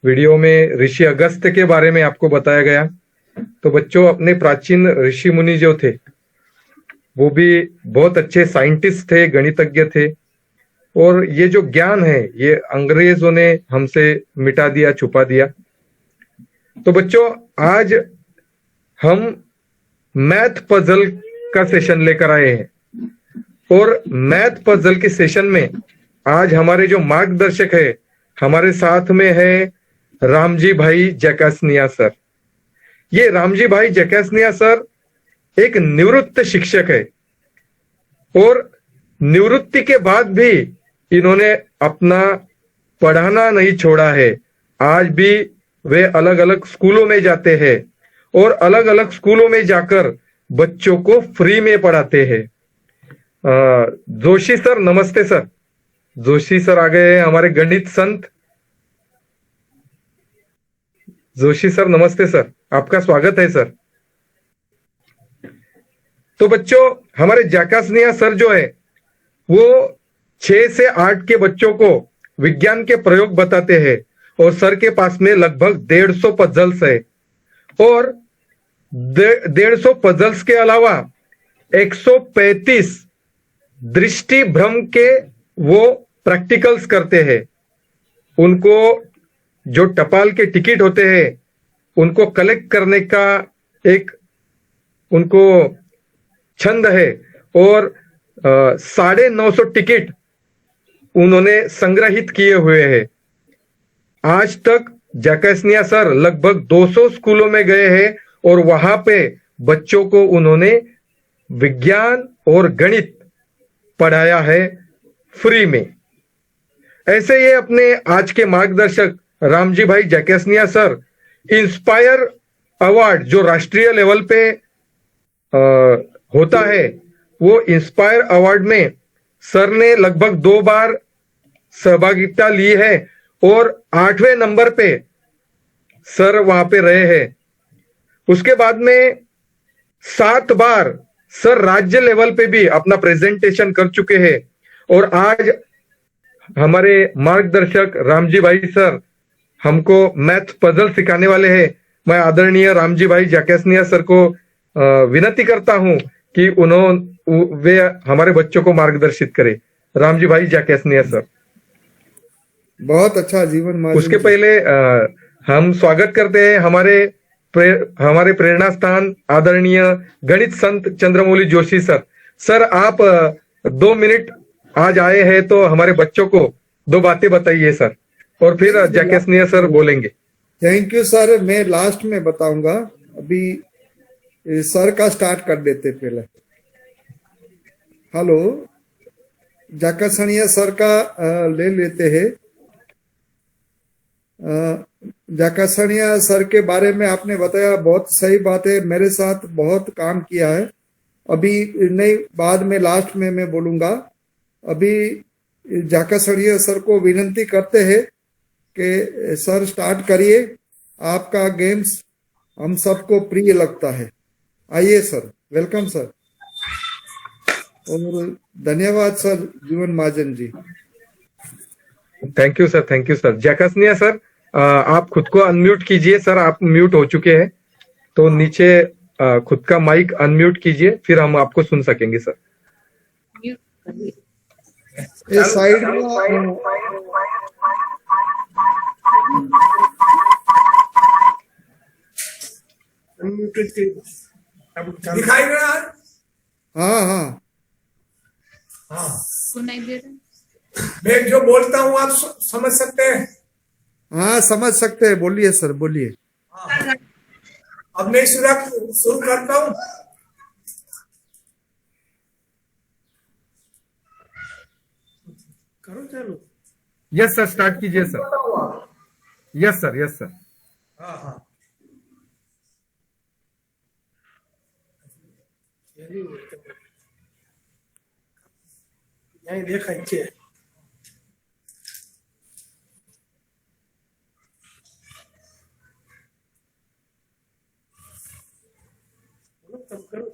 Video में ऋषि अगस्त्य के बारे में आपको बताया गया। तो बच्चों, अपने प्राचीन ऋषि मुनि जो थे वो भी बहुत अच्छे साइंटिस्ट थे, गणितज्ञ थे। और ये जो ज्ञान है ये अंग्रेजों ने हमसे मिटा दिया, छुपा दिया। तो बच्चों, आज हम मैथ पजल का सेशन लेकर आए हैं। और मैथ पजल के सेशन में आज हमारे जो मार्गदर्शक है, हमारे साथ में है रामजी भाई जैकासनिया सर। ये रामजी भाई जैकासनिया सर एक निवृत्त शिक्षक है और निवृत्ति के बाद भी इन्होंने अपना पढ़ाना नहीं छोड़ा है। आज भी वे अलग अलग स्कूलों में जाते हैं और अलग अलग स्कूलों में जाकर बच्चों को फ्री में पढ़ाते हैं। जोशी सर, नमस्ते सर। जोशी सर आ गए हैं, हमारे गणित संत। जोशी सर, नमस्ते सर, आपका स्वागत है सर। तो बच्चों, हमारे जैकासनिया सर जो है वो 6 से 8 के बच्चों को विज्ञान के प्रयोग बताते हैं और सर के पास में लगभग 150 पजल्स है। और 150 पजल्स के अलावा 135 दृष्टि भ्रम के वो प्रैक्टिकल्स करते हैं। उनको जो टपाल के टिकट होते हैं उनको कलेक्ट करने का एक उनको छंद है और 950 टिकट उन्होंने संग्रहित किए हुए हैं। आज तक जैकासनिया सर लगभग 200 स्कूलों में गए हैं और वहां पे बच्चों को उन्होंने विज्ञान और गणित पढ़ाया है फ्री में। ऐसे ये अपने आज के मार्गदर्शक रामजी भाई जैकासनिया सर इंस्पायर अवार्ड जो राष्ट्रीय लेवल पे होता है, वो इंस्पायर अवार्ड में सर ने लगभग 2 बार सहभागिता ली है और 8वें नंबर पे सर वहां पे रहे हैं। उसके बाद में 7 बार सर राज्य लेवल पे भी अपना प्रेजेंटेशन कर चुके हैं। और आज हमारे मार्गदर्शक रामजी भाई सर हमको मैथ पजल सिखाने वाले हैं। मैं आदरणीय रामजी भाई जैकासनिया सर को विनती करता हूं कि वे हमारे बच्चों को मार्गदर्शित करें। रामजी भाई जैकासनिया सर। बहुत अच्छा जीवन मार्ग। उसके पहले हम स्वागत करते हैं हमारे प्रेरणा स्थान आदरणीय गणित संत चंद्रमौली जोशी सर। सर, आप 2 मिनट आज आए हैं तो हमारे बच्चों को 2 बातें बताइए सर, और फिर जैकासनिया सर बोलेंगे। Thank you sir. मैं लास्ट में बताऊंगा, अभी सर का स्टार्ट कर देते पहले। हेलो, जैकासनिया सर का ले लेते हैं। जैकासनिया सर के बारे में आपने बताया, बहुत सही बात है। मेरे साथ बहुत काम किया है। अभी नहीं, बाद में लास्ट में मैं बोलूंगा। अभी जैकासनिया सर को विनती करते हैं कि सर स्टार्ट करिए। आपका गेम्स हम सबको प्रिय लगता है। आइए सर, वेलकम सर। और धन्यवाद sir Jeevan Mahajan ji. Thank you sir, thank you sir. जैकासनिया सर, आप खुद को अनम्यूट कीजिए सर, आप म्यूट हो चुके हैं। तो नीचे खुद का माइक अनम्यूट कीजिए, फिर हम आपको सुन सकेंगे सर। ये साइड में दिखाई दे रहा है? हाँ हाँ हाँ, सुनाई दे रहा है? मैं जो बोलता हूँ आप समझ सकते हैं? हाँ, समझ सकते हैं। बोलिए सर, बोलिए। अब मैं शुरू करता हूँ। करो चलो। यस सर, स्टार्ट कीजिए sir. Yes sir, yes sir. हाँ हाँ, यही देखा इच्छे।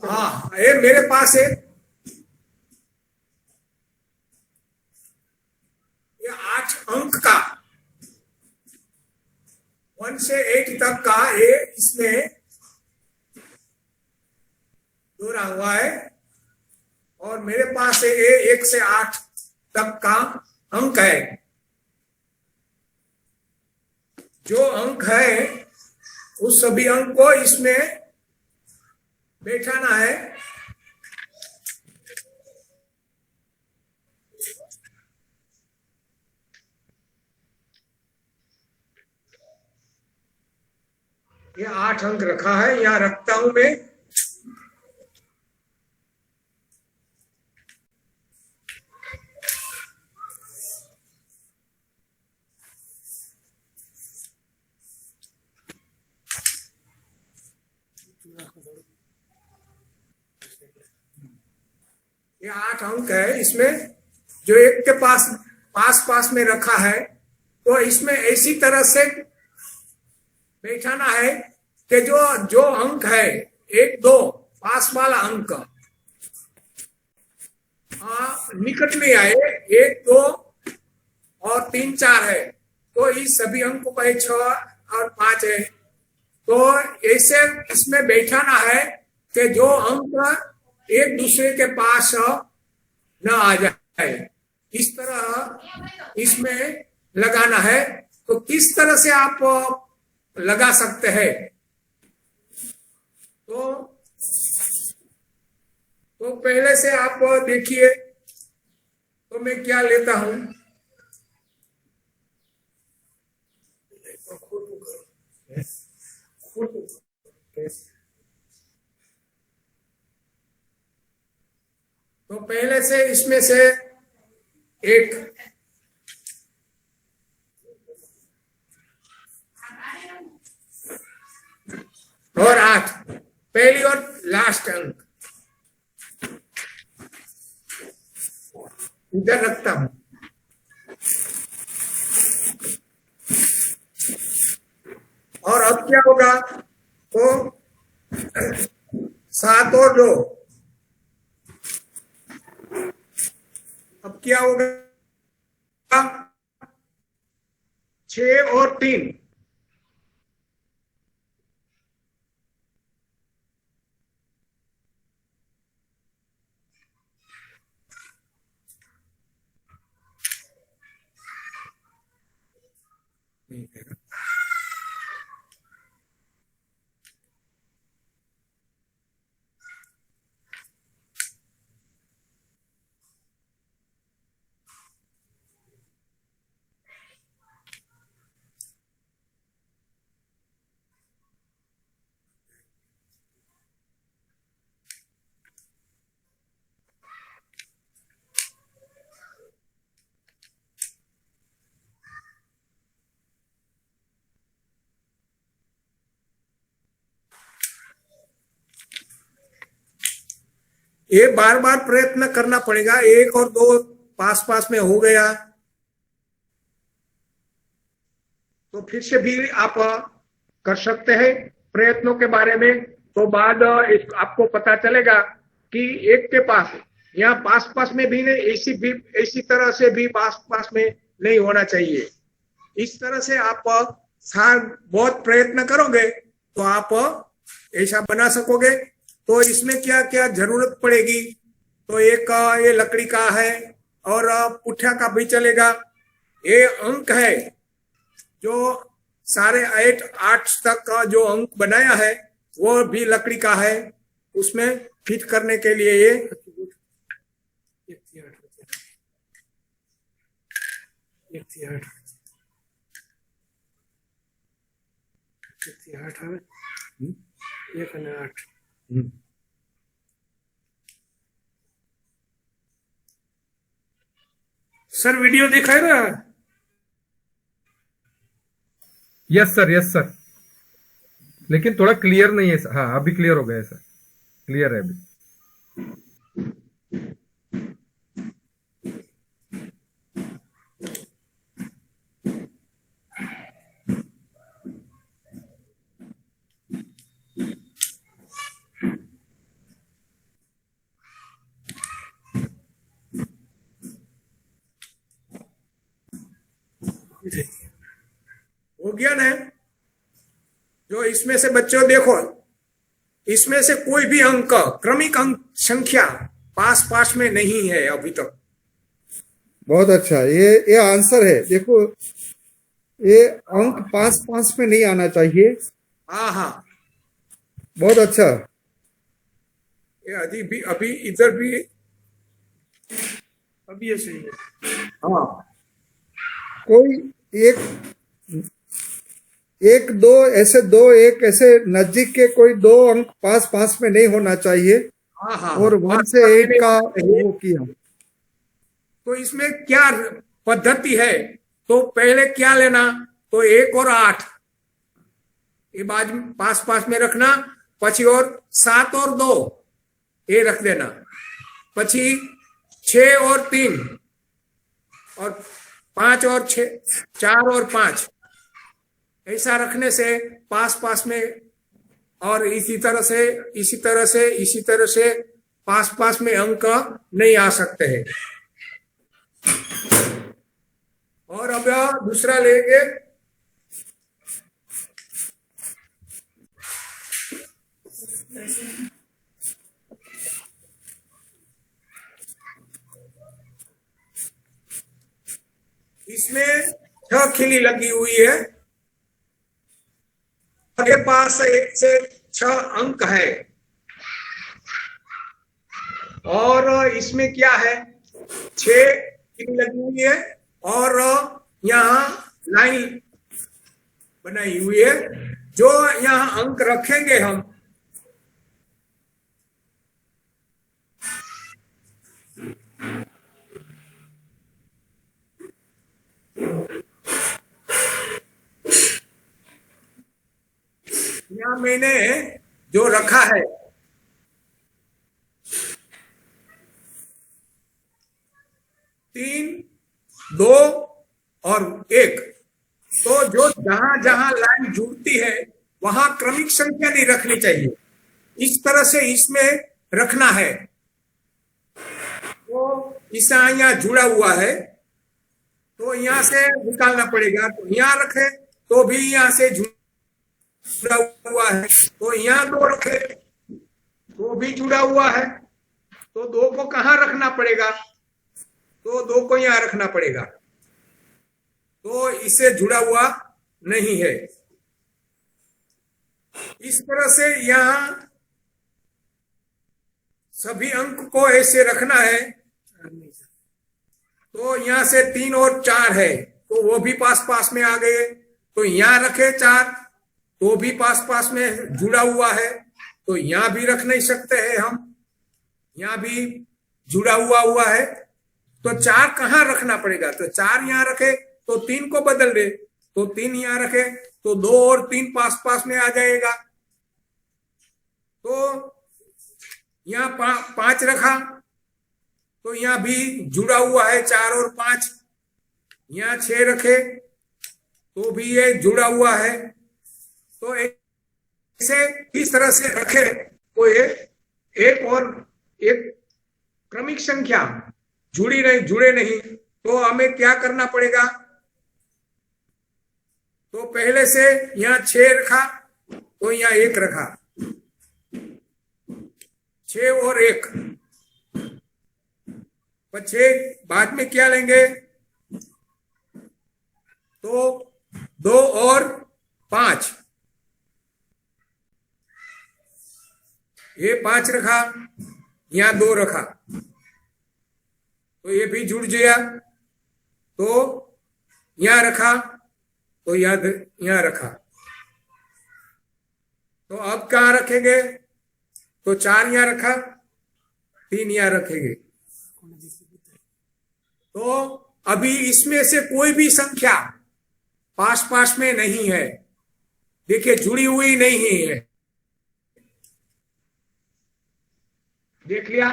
हाँ, ये मेरे पास है। ये 8 अंक का 1 से 8 तक का ये इसमें जोड़ा हुआ है और मेरे पास ये 1 से 8 तक का अंक है। जो अंक है उस सभी अंक को इसमें बैठाना है। ये 8 अंक रखा है, यहां रखता हूं मैं। ये 8 अंक है इसमें, जो एक के पास पास में रखा है, तो इसमें ऐसी तरह से बैठाना है कि जो जो अंक है 1 2 पास वाला अंक निकट में आए, 1 2 और 3 4 है, तो इस सभी अंकों का 6 और 5 है, तो ऐसे इसमें बैठाना है कि जो अंक एक दूसरे के पास न आ जाए, इस तरह इसमें लगाना है। तो किस तरह से आप लगा सकते हैं? तो पहले से आप देखिए, तो मैं क्या लेता हूं। तो पहले से इसमें से 1 और 8 पहली और लास्ट अंक इधर रखता हूं। और अब क्या होगा? तो 7 और 2, अब क्या होगा? 6 और 3, ये बार बार प्रयत्न करना पड़ेगा। 1 और 2 पास में हो गया तो फिर से भी आप कर सकते हैं प्रयत्नों के बारे में। तो बाद आपको पता चलेगा कि एक के पास यहाँ पास में भी नहीं, ऐसी तरह से भी पास में नहीं होना चाहिए। इस तरह से आप बहुत प्रयत्न करोगे तो आप ऐसा बना सकोगे। तो इसमें क्या क्या जरूरत पड़ेगी? तो एक ये लकड़ी का है और पुट्ठा का भी चलेगा। ये अंक है जो सारे 8 तक का जो अंक बनाया है वो भी लकड़ी का है। उसमें फिट करने के लिए ये 8 सर वीडियो दिखाई रहा है? यस सर, लेकिन थोड़ा क्लियर नहीं है सर। हाँ, अभी क्लियर हो गया है सर, क्लियर है अभी। हो गया ना? जो इसमें से बच्चों देखो, इसमें से कोई भी अंक, क्रमिक अंक संख्या पास पास में नहीं है अभी तक। बहुत अच्छा, ये आंसर है। देखो, ये अंक पास पास में नहीं आना चाहिए। हाँ हाँ, बहुत अच्छा। ये अभी इधर भी अभी ये सही है। हाँ, कोई एक एक दो एक ऐसे नजदीक के कोई दो अंक पास पास में नहीं होना चाहिए। हाँ हाँ, और 1 से 8 का वो किया। तो इसमें क्या पद्धति है? तो पहले क्या लेना, तो 1 और 8 ये बाद पास पास में रखना, पची और 7 और 2 ये रख देना, पची 6 और 3 और 5 और 6, 4 और 5 ऐसा रखने से पास पास में, और इसी तरह से पास पास में अंक नहीं आ सकते हैं। और अब दूसरा लेंगे, इसमें 6 खिली लगी हुई है, के पास 1 से 6 अंक है, और इसमें क्या है, 6 खिली लगी हुई है और यहाँ लाइन बनाई हुई है। जो यहाँ अंक रखेंगे हम, यहाँ मैंने जो रखा है 3, 2 और 1, तो जो जहां जहां लाइन जुड़ती है वहां क्रमिक संख्या नहीं रखनी चाहिए, इस तरह से इसमें रखना है। तो इसे यहाँ जुड़ा हुआ है, तो यहाँ से निकालना पड़ेगा, तो यहाँ रखे तो भी यहाँ से जुड़ा हुआ है, तो यहाँ 2 रखे तो भी जुड़ा हुआ है, तो 2 को कहाँ रखना पड़ेगा, तो 2 को यहाँ रखना पड़ेगा, तो इससे जुड़ा हुआ नहीं है। इस तरह से यहाँ सभी अंक को ऐसे रखना है। तो यहाँ से 3 और 4 है, तो वो भी पास पास में आ गए, तो यहाँ रखे 4, तो भी पास पास में जुड़ा हुआ है, तो यहाँ भी रख नहीं सकते हैं हम, यहाँ भी जुड़ा हुआ है, तो 4 कहाँ रखना पड़ेगा, तो 4 यहाँ रखे तो 3 को बदल दे, तो 3 यहाँ रखे तो 2 और 3 पास पास में आ जाएगा, तो यहाँ 5 रखा तो यहाँ भी जुड़ा हुआ है 4 और 5, यहाँ 6 रखे तो भी ये जुड़ा हुआ है, तो ऐसे इस तरह से रखे तो ये एक और एक क्रमिक संख्या जुड़े नहीं, तो हमें क्या करना पड़ेगा, तो पहले से यहाँ 6 रखा तो यहाँ 1 रखा, 6 और 1, पर 6 बाद में क्या लेंगे, तो 2 और 5, ये 5 रखा, यहाँ 2 रखा, तो ये भी जुड़ गया, तो यहाँ रखा तो यहाँ रखा, तो अब कहाँ रखेंगे, तो 4 यहाँ रखा, 3 यहाँ रखेंगे, तो अभी इसमें से कोई भी संख्या पास पास में नहीं है, देखिए जुड़ी हुई नहीं है, देख लिया।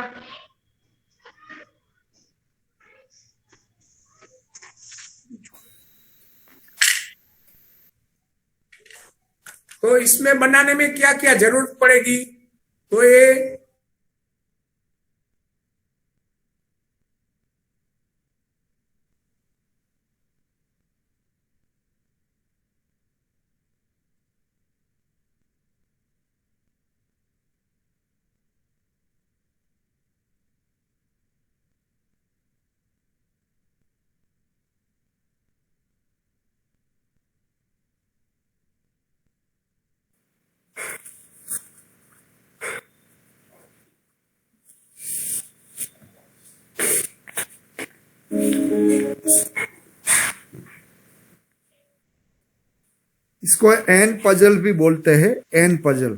तो इसमें बनाने में क्या क्या जरूरत पड़ेगी, तो ये इसको एन पजल भी बोलते हैं, एन पजल।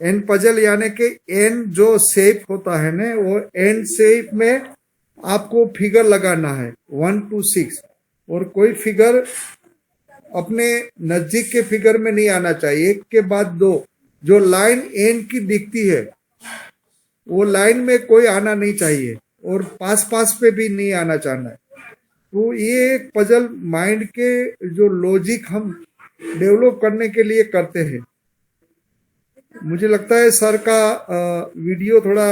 एन पजल यानी कि एन जो शेप होता है ना, वो एन शेप में आपको फिगर लगाना है 1 to 6, और कोई फिगर अपने नजदीक के फिगर में नहीं आना चाहिए, एक के बाद दो। जो लाइन एन की दिखती है वो लाइन में कोई आना नहीं चाहिए, और पास पास पे भी नहीं आना चाहना है। तो ये एक पजल माइंड के जो लॉजिक हम डेवलप करने के लिए करते हैं। मुझे लगता है सर का वीडियो थोड़ा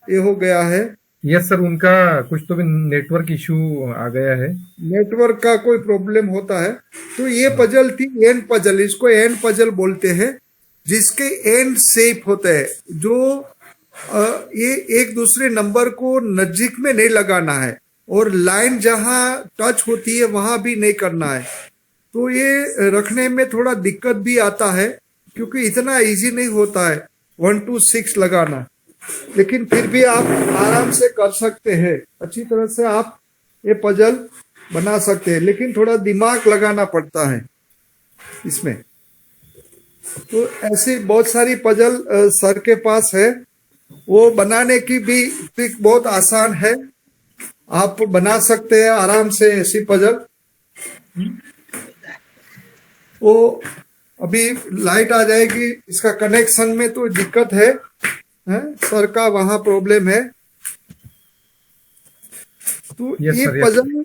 ये हो गया है, यस सर, उनका कुछ तो भी नेटवर्क इशू आ गया है। नेटवर्क का कोई प्रॉब्लम होता है। तो ये पजल थी एन पजल, इसको एन पजल बोलते हैं, जिसके एन शेप होते हैं, जो ये एक दूसरे नंबर को नजदीक में नहीं लगाना है, और लाइन जहां टच होती है वहां भी नहीं करना है। तो ये रखने में थोड़ा दिक्कत भी आता है, क्योंकि इतना इजी नहीं होता है 1 to 6 लगाना, लेकिन फिर भी आप आराम से कर सकते हैं। अच्छी तरह से आप ये पजल बना सकते हैं, लेकिन थोड़ा दिमाग लगाना पड़ता है इसमें। तो ऐसी बहुत सारी पजल सर के पास है, वो बनाने की भी ट्रिक बहुत आसान है, आप बना सकते हैं आराम से ऐसी पजल। वो अभी लाइट आ जाएगी, इसका कनेक्शन में तो दिक्कत है, सर का वहां प्रॉब्लम है। तो Yes, ये sir, yes, puzzle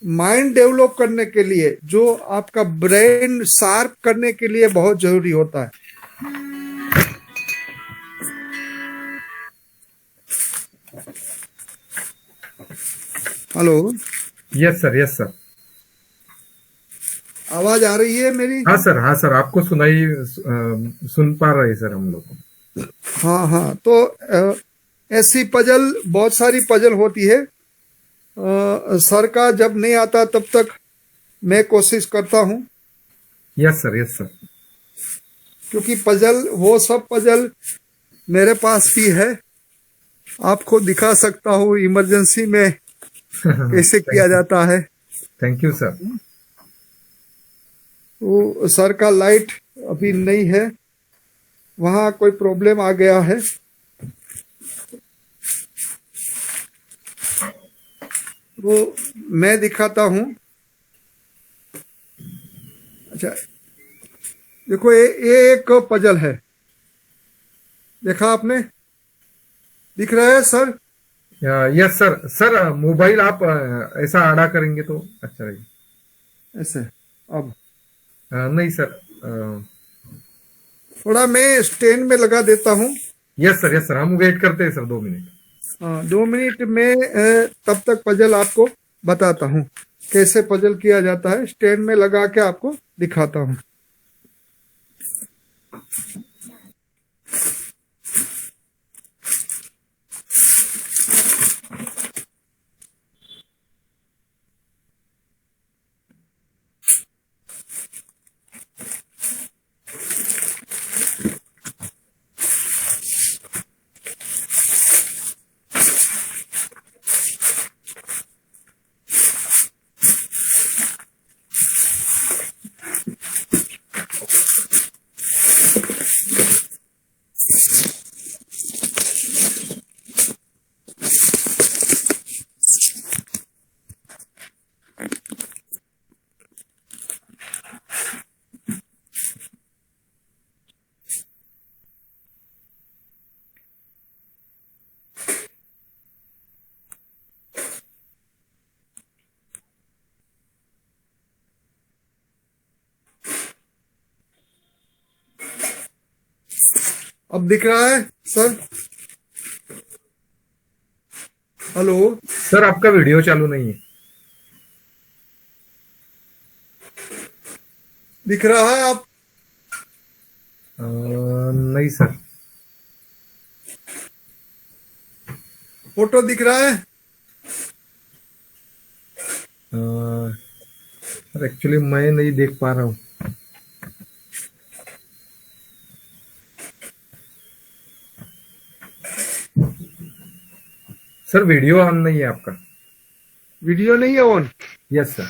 mind develop करने के लिए, जो आपका ब्रेन शार्प करने के लिए बहुत जरूरी होता है। Hello, yes sir, yes sir. आवाज आ रही है मेरी? हाँ सर, हाँ सर, आपको सुन पा रहे सर हम लोग। हाँ हाँ, तो ऐसी पजल बहुत सारी पजल होती है। सर का जब नहीं आता तब तक मैं कोशिश करता हूँ, यस सर, यस सर। क्योंकि पजल, वो सब पजल मेरे पास भी है, आपको दिखा सकता हूँ इमरजेंसी में कैसे किया जाता है। Thank you sir. तो सर का लाइट अभी नहीं है, वहां कोई प्रॉब्लम आ गया है। वो मैं दिखाता हूं। अच्छा, देखो ये एक पजल है, देखा आपने? दिख रहा है sir? Yes sir. Sir mobile आप ऐसा आड़ा करेंगे तो अच्छा रहेगा। ऐसे अब नहीं सर। थोड़ा मैं स्टैंड में लगा देता हूँ। यस सर, यस सर, हम वेट करते हैं सर 2 मिनट। हाँ, 2 मिनट में तब तक पजल आपको बताता हूँ कैसे पजल किया जाता है। स्टैंड में लगा के आपको दिखाता हूँ। अब दिख रहा है सर? हेलो सर, आपका वीडियो चालू नहीं है। दिख रहा है आप? नहीं सर। फोटो दिख रहा है? सर एक्चुअली मैं नहीं देख पा रहा हूँ। सर वीडियो ऑन नहीं है आपका। वीडियो नहीं है ऑन? Yes sir.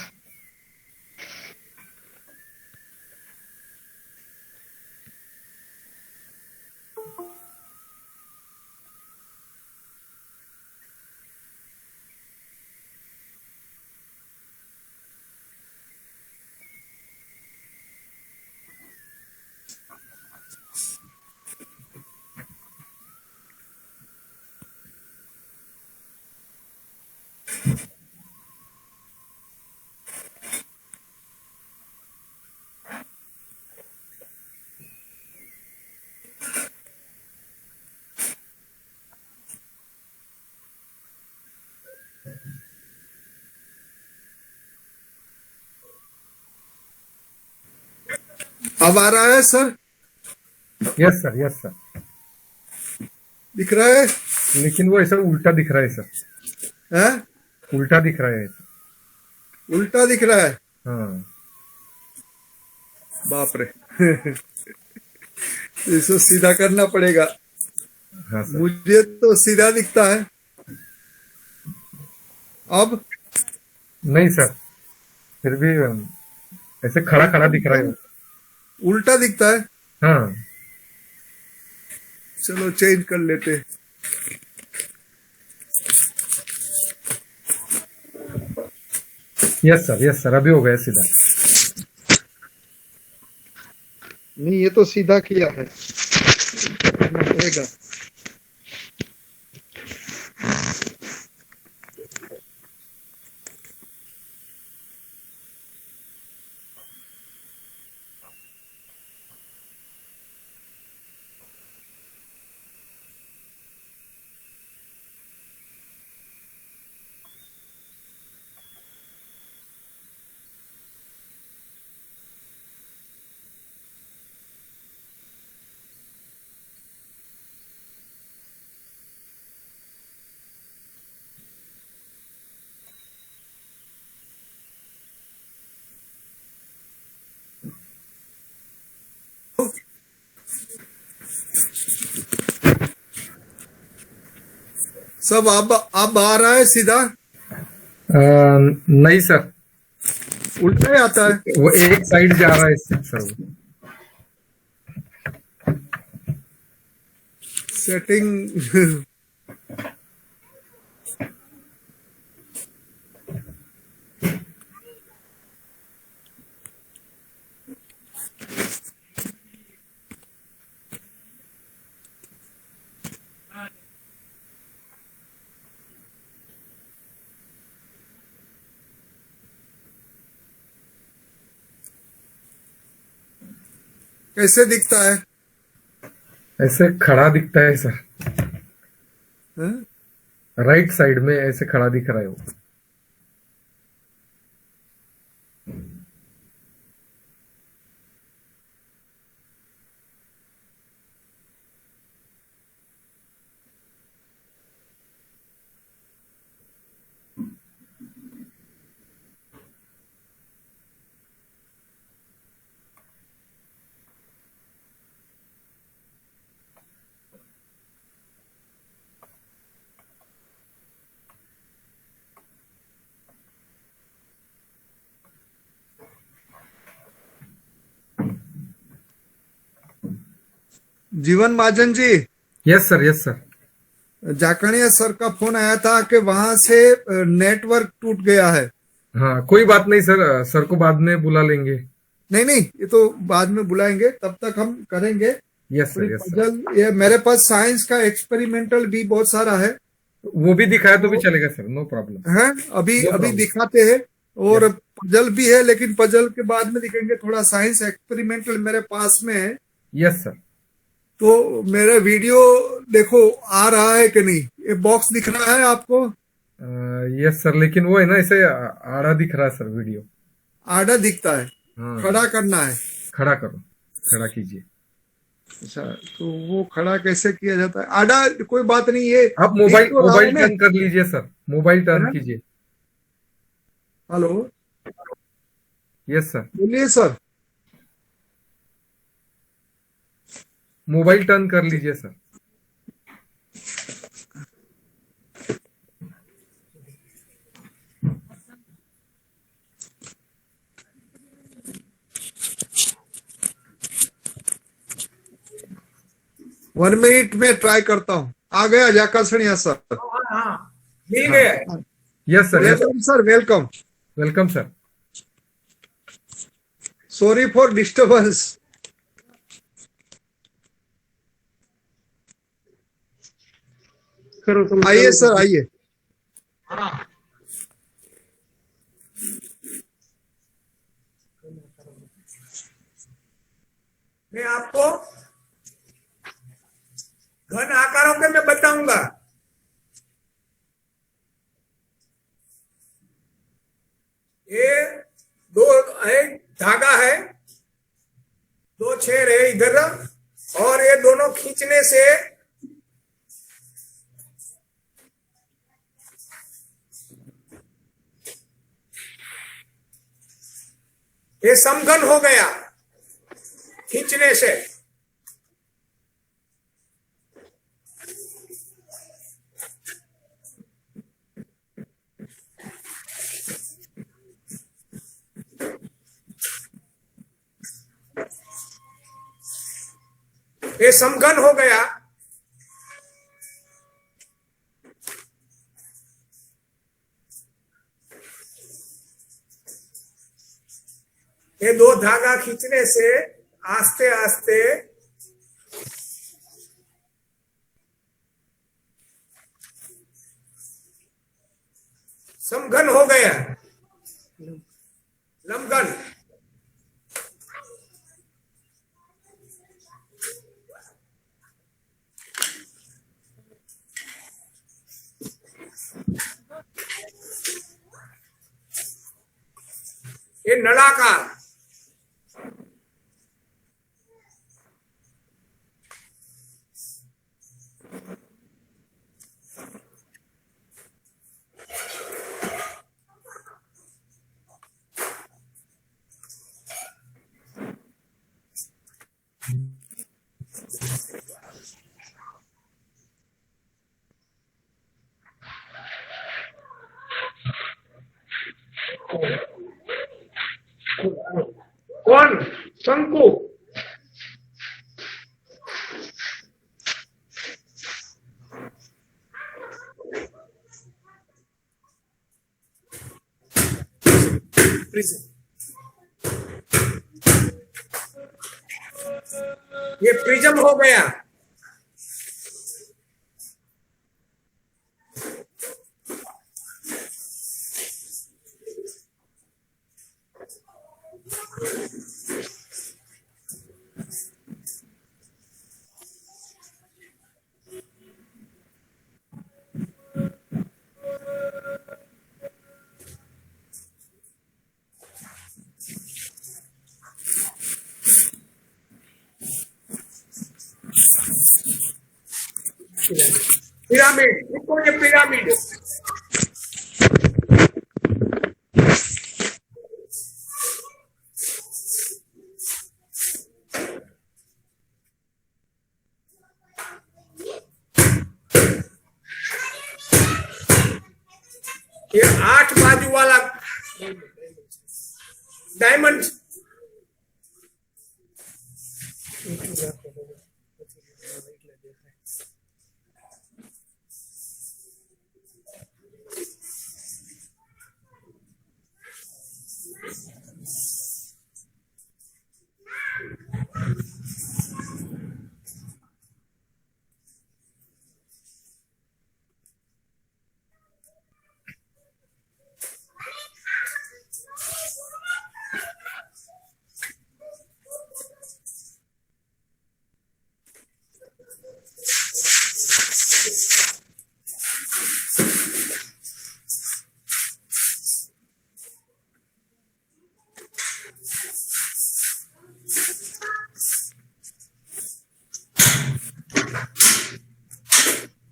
अब आ रहा है sir? Yes sir, yes sir. दिख रहा है? लेकिन वो ऐसा उल्टा दिख रहा है सर, हैं? उल्टा दिख रहा है। उल्टा दिख रहा है? हाँ बाप रे। इसको सीधा करना पड़ेगा। हाँ सर। मुझे तो सीधा दिखता है। अब नहीं सर, फिर भी ऐसे खड़ा खड़ा दिख रहा है। उल्टा दिखता है। हाँ चलो चेंज कर लेते हैं। यस सर, यस सर, अभी हो गया सीधा। नहीं, ये तो सीधा किया है, करना पड़ेगा। सब अब आ रहा है सीधा? नहीं सर, उल्टा ही आता है। वो एक साइड जा रहा है सर। सेटिंग। कैसे दिखता है? ऐसे खड़ा दिखता है सर, हैं? राइट साइड में ऐसे खड़ा दिख रहा है वो। Jeevan Mahajan ji, yes sir, yes sir. जाकड़िया सर का फोन आया था कि वहां से नेटवर्क टूट गया है। हाँ कोई बात नहीं सर, सर को बाद में बुला लेंगे। नहीं नहीं, ये तो बाद में बुलाएंगे, तब तक हम करेंगे। Yes sir, yes sir. Puzzle, ये मेरे पास साइंस का एक्सपेरिमेंटल भी बहुत सारा है। वो भी दिखाया तो भी चलेगा सर, नो प्रॉब्लम। हैं? अभी No अभी problem. दिखाते हैं। और पजल भी है, लेकिन पजल के बाद में दिखेंगे। थोड़ा साइंस एक्सपेरिमेंटल मेरे पास में है। Yes sir. तो मेरा वीडियो देखो आ रहा है कि नहीं? ये बॉक्स दिख रहा है आपको? यस सर, लेकिन वो है ना ऐसे आड़ा दिख रहा है सर वीडियो। आधा दिखता है। हाँ खड़ा करना है। खड़ा करो, खड़ा कीजिए। अच्छा, तो वो खड़ा कैसे किया जाता है? आधा कोई बात नहीं, ये आप मोबाइल दिख तो रहा है मोबाइल ना? टर्न कर लीजिए सर, मोबाइल टर्न है? कीजिए। हेलो, यस सर, बोलिए सर। मोबाइल टर्न कर लीजिए सर। वन मिनट में ट्राई करता हूँ। आ गया जाकसणिया सर। हाँ मिल गया। Yes sir, yes welcome sir, welcome. Welcome sir. Sorry for disturbance. करो तुम, आइए करो। सर, आइए। हाँ। मैं आपको घन आकारों के मैं बताऊंगा। ये दो है, धागा है, दो छेद है इधर, और ये दोनों खींचने से ये समघन हो गया, खींचने से। ये समघन हो गया। ये दो धागा खींचने से आस्ते आस्ते समघन हो गया, लंबघन। ये नलाकार। कौन? शंकु। ये प्रिज्म हो गया। पिरामिड, इसको ये पिरामिड। ये 8 बाजू वाला डायमंड।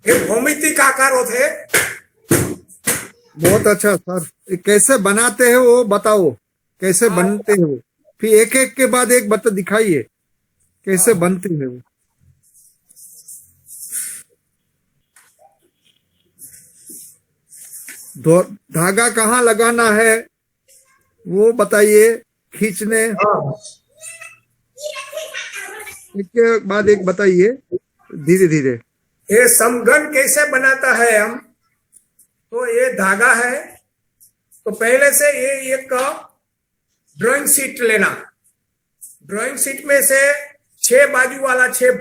ये भौमितिक आकार होते हैं। बहुत अच्छा सर, ये कैसे बनाते हैं वो बताओ, कैसे बनते हैं वो, फिर एक एक के बाद एक बता दिखाइए कैसे बनते हैं वो। धागा कहाँ लगाना है वो बताइए, खींचने एक के बाद एक बताइए धीरे धीरे। ये समघन कैसे बनाता है हम, तो ये धागा है, तो पहले से ये एक ड्राइंग शीट लेना। ड्राइंग शीट में से 6 बाजू वाला 6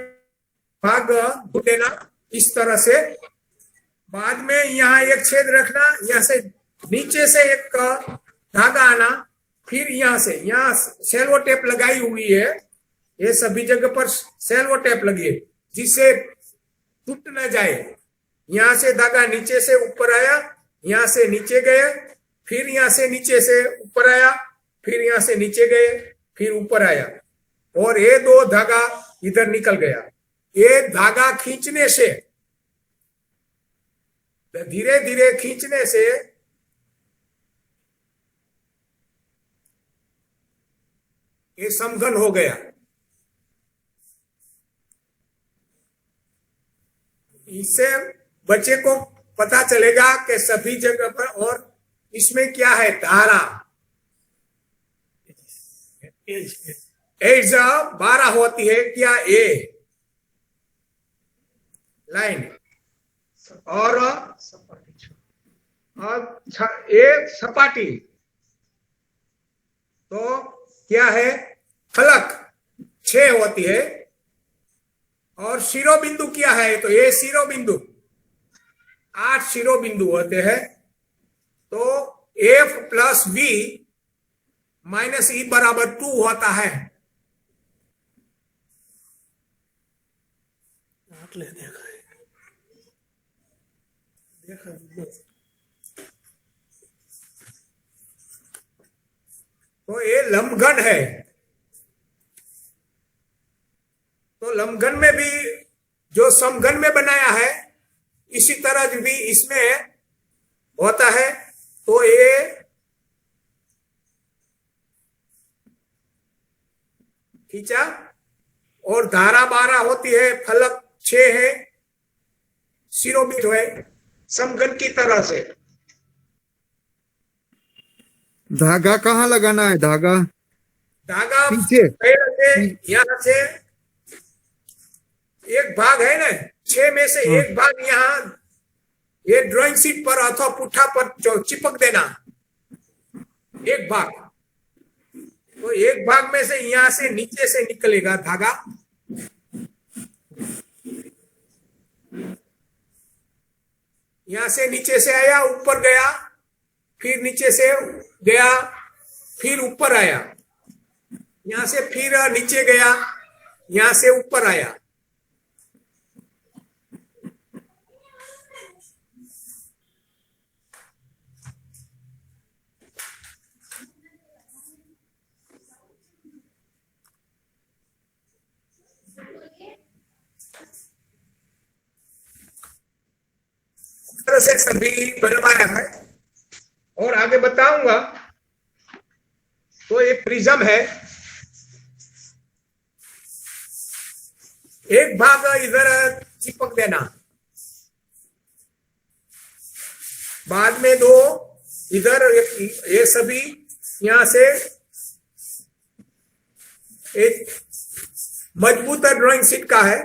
भाग देना इस तरह से। बाद में यहाँ एक छेद रखना, यहाँ से नीचे से एक धागा आना, फिर यहाँ से, यहाँ सेलो टेप लगाई हुई है, ये सभी जगह पर सेलो टेप लगी है जिससे टूट न जाए। यहाँ से धागा नीचे से ऊपर आया, यहाँ से नीचे गए, फिर यहाँ से नीचे से ऊपर आया, फिर यहाँ से नीचे गए, फिर ऊपर आया। और ये दो धागा इधर निकल गया। ये धागा खींचने से, धीरे धीरे खींचने से ये समघन हो गया। इससे बच्चे को पता चलेगा कि सभी जगह पर, और इसमें क्या है, धारा एज 12 होती है क्या, ए लाइन और ए सपाटी, तो क्या है, फलक 6 होती है। और शिरोबिंदु क्या है, तो ये शिरोबिंदु 8 शिरोबिंदु होते हैं। तो F plus B minus E बराबर 2 होता है। तो ये लंबघन है। तो लंबघन में भी जो समघन में बनाया है, इसी तरह भी इसमें होता है। तो ये खींचा और धारा 12 होती है, फलक 6 है, शिरोबिंदु है, समघन की तरह से। धागा कहाँ लगाना है? धागा धागा पीछे यहाँ से एक भाग है ना, 6 में से एक भाग यहाँ ये ड्राइंग शीट पर अथवा पुट्ठा पर चिपक देना, एक भाग। तो एक भाग में से यहाँ से नीचे से निकलेगा धागा, यहाँ से नीचे से आया, ऊपर गया, फिर नीचे से गया, फिर ऊपर आया, यहाँ से फिर नीचे गया, यहाँ से ऊपर आया। तरह से सभी बनवाया है और आगे बताऊंगा। तो एक प्रिज्म है, एक भाग इधर चिपक देना, बाद में 2 इधर, ये सभी यहां से एक मजबूत ड्राइंग शीट का है।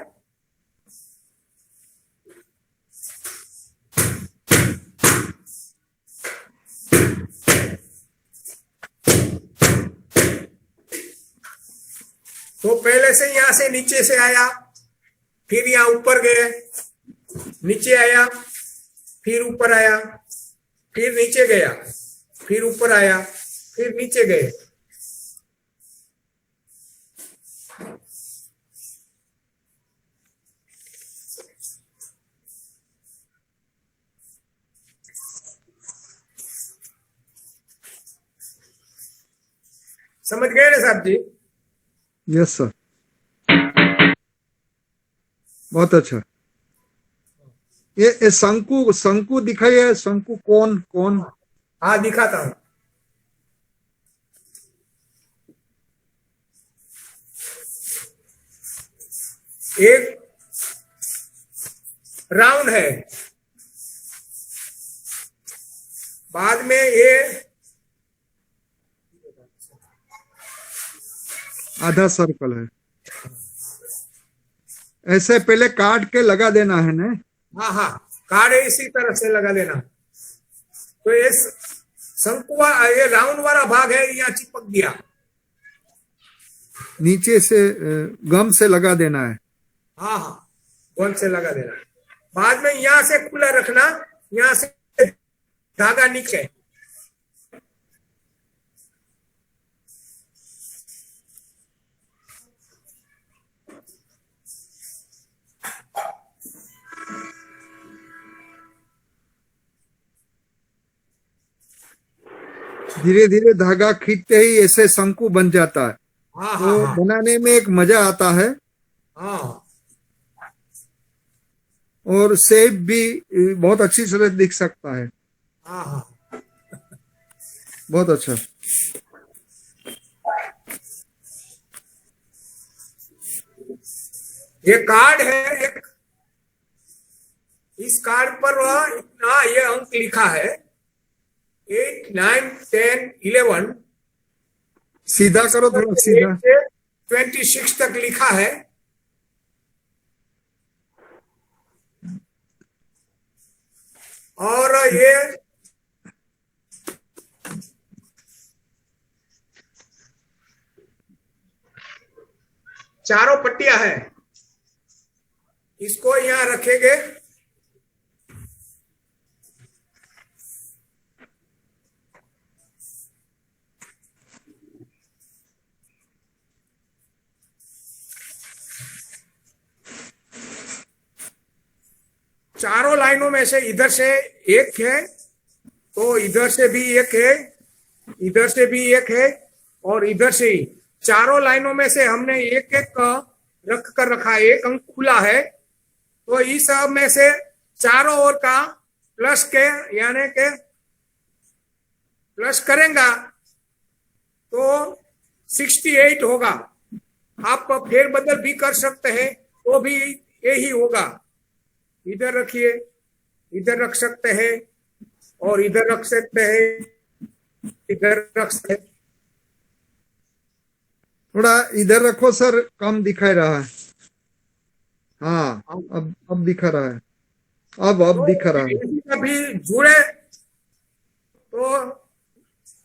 तो पहले से यहां से नीचे से आया, फिर यहां ऊपर गए, नीचे आया, फिर ऊपर आया, फिर नीचे गया, फिर ऊपर आया, फिर नीचे गए। समझ गए ना साहब जी? यस सर, बहुत अच्छा। ये शंकु दिखाई है, शंकु कौन? हाँ दिखाता हूं। एक राउंड है, बाद में ये आधा सर्कल है। ऐसे पहले काट के लगा देना है ना? हाँ, कार्ड इसी तरह से लगा देना। तो ये शंकु, ये राउंड वाला भाग है, यहाँ चिपक दिया, नीचे से गम से लगा देना है। हाँ, गम से लगा देना। बाद में यहाँ से खुला रखना, यहाँ से धागा नीचे। धीरे धीरे धागा खींचते ही ऐसे शंकु बन जाता है। हाँ तो हाँ हाँ बनाने में एक मजा आता है, हाँ और शेप भी बहुत अच्छी तरह दिख सकता है। हाँ हाँ। बहुत अच्छा। ये कार्ड है एक, इस कार्ड पर इतना ये अंक लिखा है, 8, 9, 10, 11 सीधा करो थोड़ा, सीधा। से 26 तक लिखा है। और ये चारों पट्टियां हैं, इसको यहां रखेंगे। चारों लाइनों में से इधर से एक है, तो इधर से भी एक है, इधर से भी एक है, और इधर से ही चारों लाइनों में से हमने एक एक रख कर रखा है, एक अंक खुला है। तो इस सब में से चारों ओर का प्लस के यानी के प्लस करेंगे तो 68 होगा। आप फेरबदल भी कर सकते हैं, तो भी यही होगा। इधर रखिए, इधर रख सकते हैं, और इधर रख सकते हैं, इधर रख सकते हैं। थोड़ा इधर रखो सर, कम दिखाई रहा है। हाँ, अब दिखा रहा है, अब दिखा रहा है। कभी जुड़े तो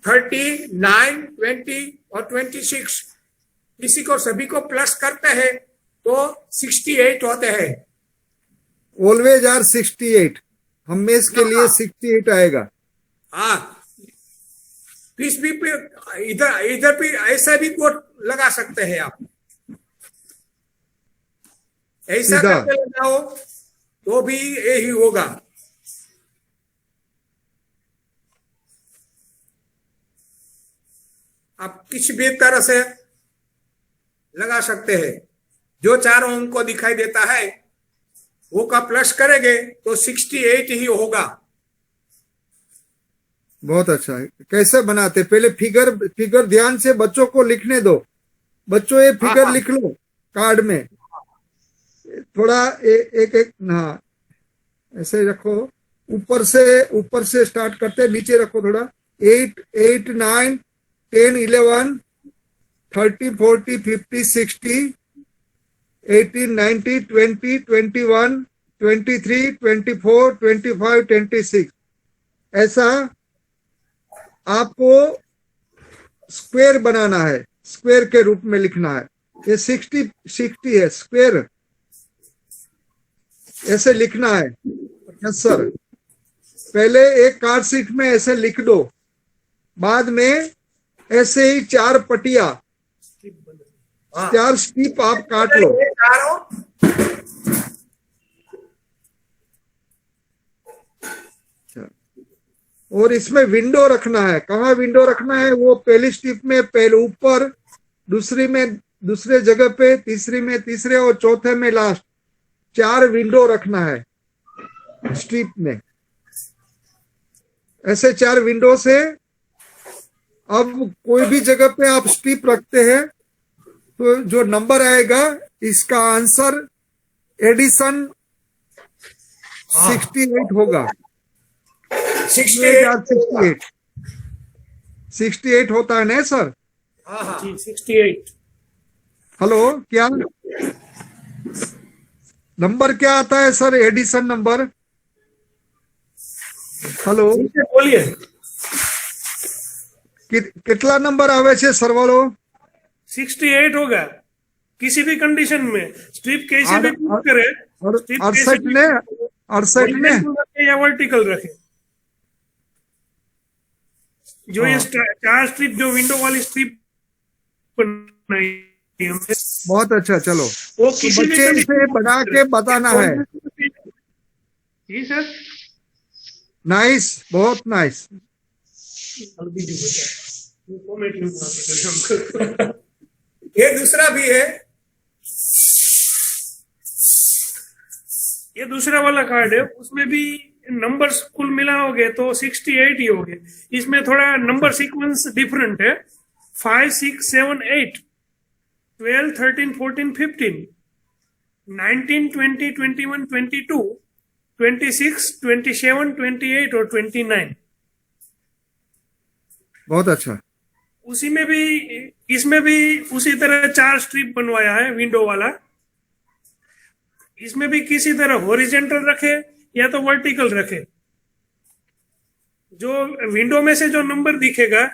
30, 9, 20 और 26, किसी को सभी को प्लस करते हैं तो 68 होते हैं। ऑलवेज आर 68, हमेश के लिए 68 आएगा। हाँ, किस भी पे इधर इधर भी ऐसा भी कोड लगा सकते हैं आप, ऐसा सीधा। करके लगाओ तो भी यही होगा। आप किसी भी तरह से लगा सकते हैं, जो चारों अंक को दिखाई देता है वो का प्लस करेंगे तो 68 ही होगा। बहुत अच्छा है। कैसे बनाते, पहले फिगर ध्यान से बच्चों को लिखने दो। बच्चों ये फिगर हाँ। लिख लो कार्ड में। थोड़ा एक एक, हाँ ऐसे रखो। ऊपर से स्टार्ट करते, नीचे रखो थोड़ा। 8, 8, 9, 10, 11, 30, 40, 50, 60, 18, 19, 20, 21, 23, 24, 25, 26। ऐसा आपको स्क्वायर बनाना है, स्क्वायर के रूप में लिखना है। ये 60 है स्क्वायर, ऐसे लिखना है। यस सर, पहले एक कार्ड शीट में ऐसे लिख दो, बाद में ऐसे ही 4 पटिया, हाँ। 4 स्ट्रिप आप काट लो। ये चारों और इसमें विंडो रखना है। कहाँ विंडो रखना है? वो पहली स्ट्रिप में पहले ऊपर, दूसरी में दूसरे जगह पे, तीसरी में तीसरे, और चौथे में लास्ट। 4 विंडो रखना है स्ट्रिप में। ऐसे 4 विंडो से अब कोई भी जगह पे आप स्ट्रिप रखते हैं तो जो नंबर आएगा, इसका आंसर एडिशन 68 होगा। 68 68 होता है ना सर? हाँ हाँ 68। हेलो, क्या नंबर क्या आता है सर, एडिशन नंबर? हेलो, बोलिए। कितना नंबर आवे छे सरवालो? 68 होगा किसी भी कंडीशन में। स्ट्रिप कैसे भी पुट करे, स्ट्रिप कैसे 68 ने, 68 ने या वर्टिकल रखे। जो ये 4 स्ट्रिप जो विंडो वाली स्ट्रिप बनाई है हमने, बहुत अच्छा। चलो, वो तो किसी भी बच्चे condition इसे में बना के बताना है। जी सर। नाइस, बहुत नाइस। ये दूसरा भी है, ये दूसरा वाला कार्ड है, उसमें भी नंबर्स कुल मिलाओगे तो 68 ही हो गए। इसमें थोड़ा नंबर सीक्वेंस डिफरेंट है, 5 6 7 8 12 13 14 15 19 20 21 22 26 27 28 और 29। बहुत अच्छा। उसी में भी, इसमें भी उसी तरह 4 स्ट्रिप बनवाया है विंडो वाला। इसमें भी किसी तरह हॉरिजेंटल रखे या तो वर्टिकल रखे। जो विंडो में से जो नंबर दिखेगा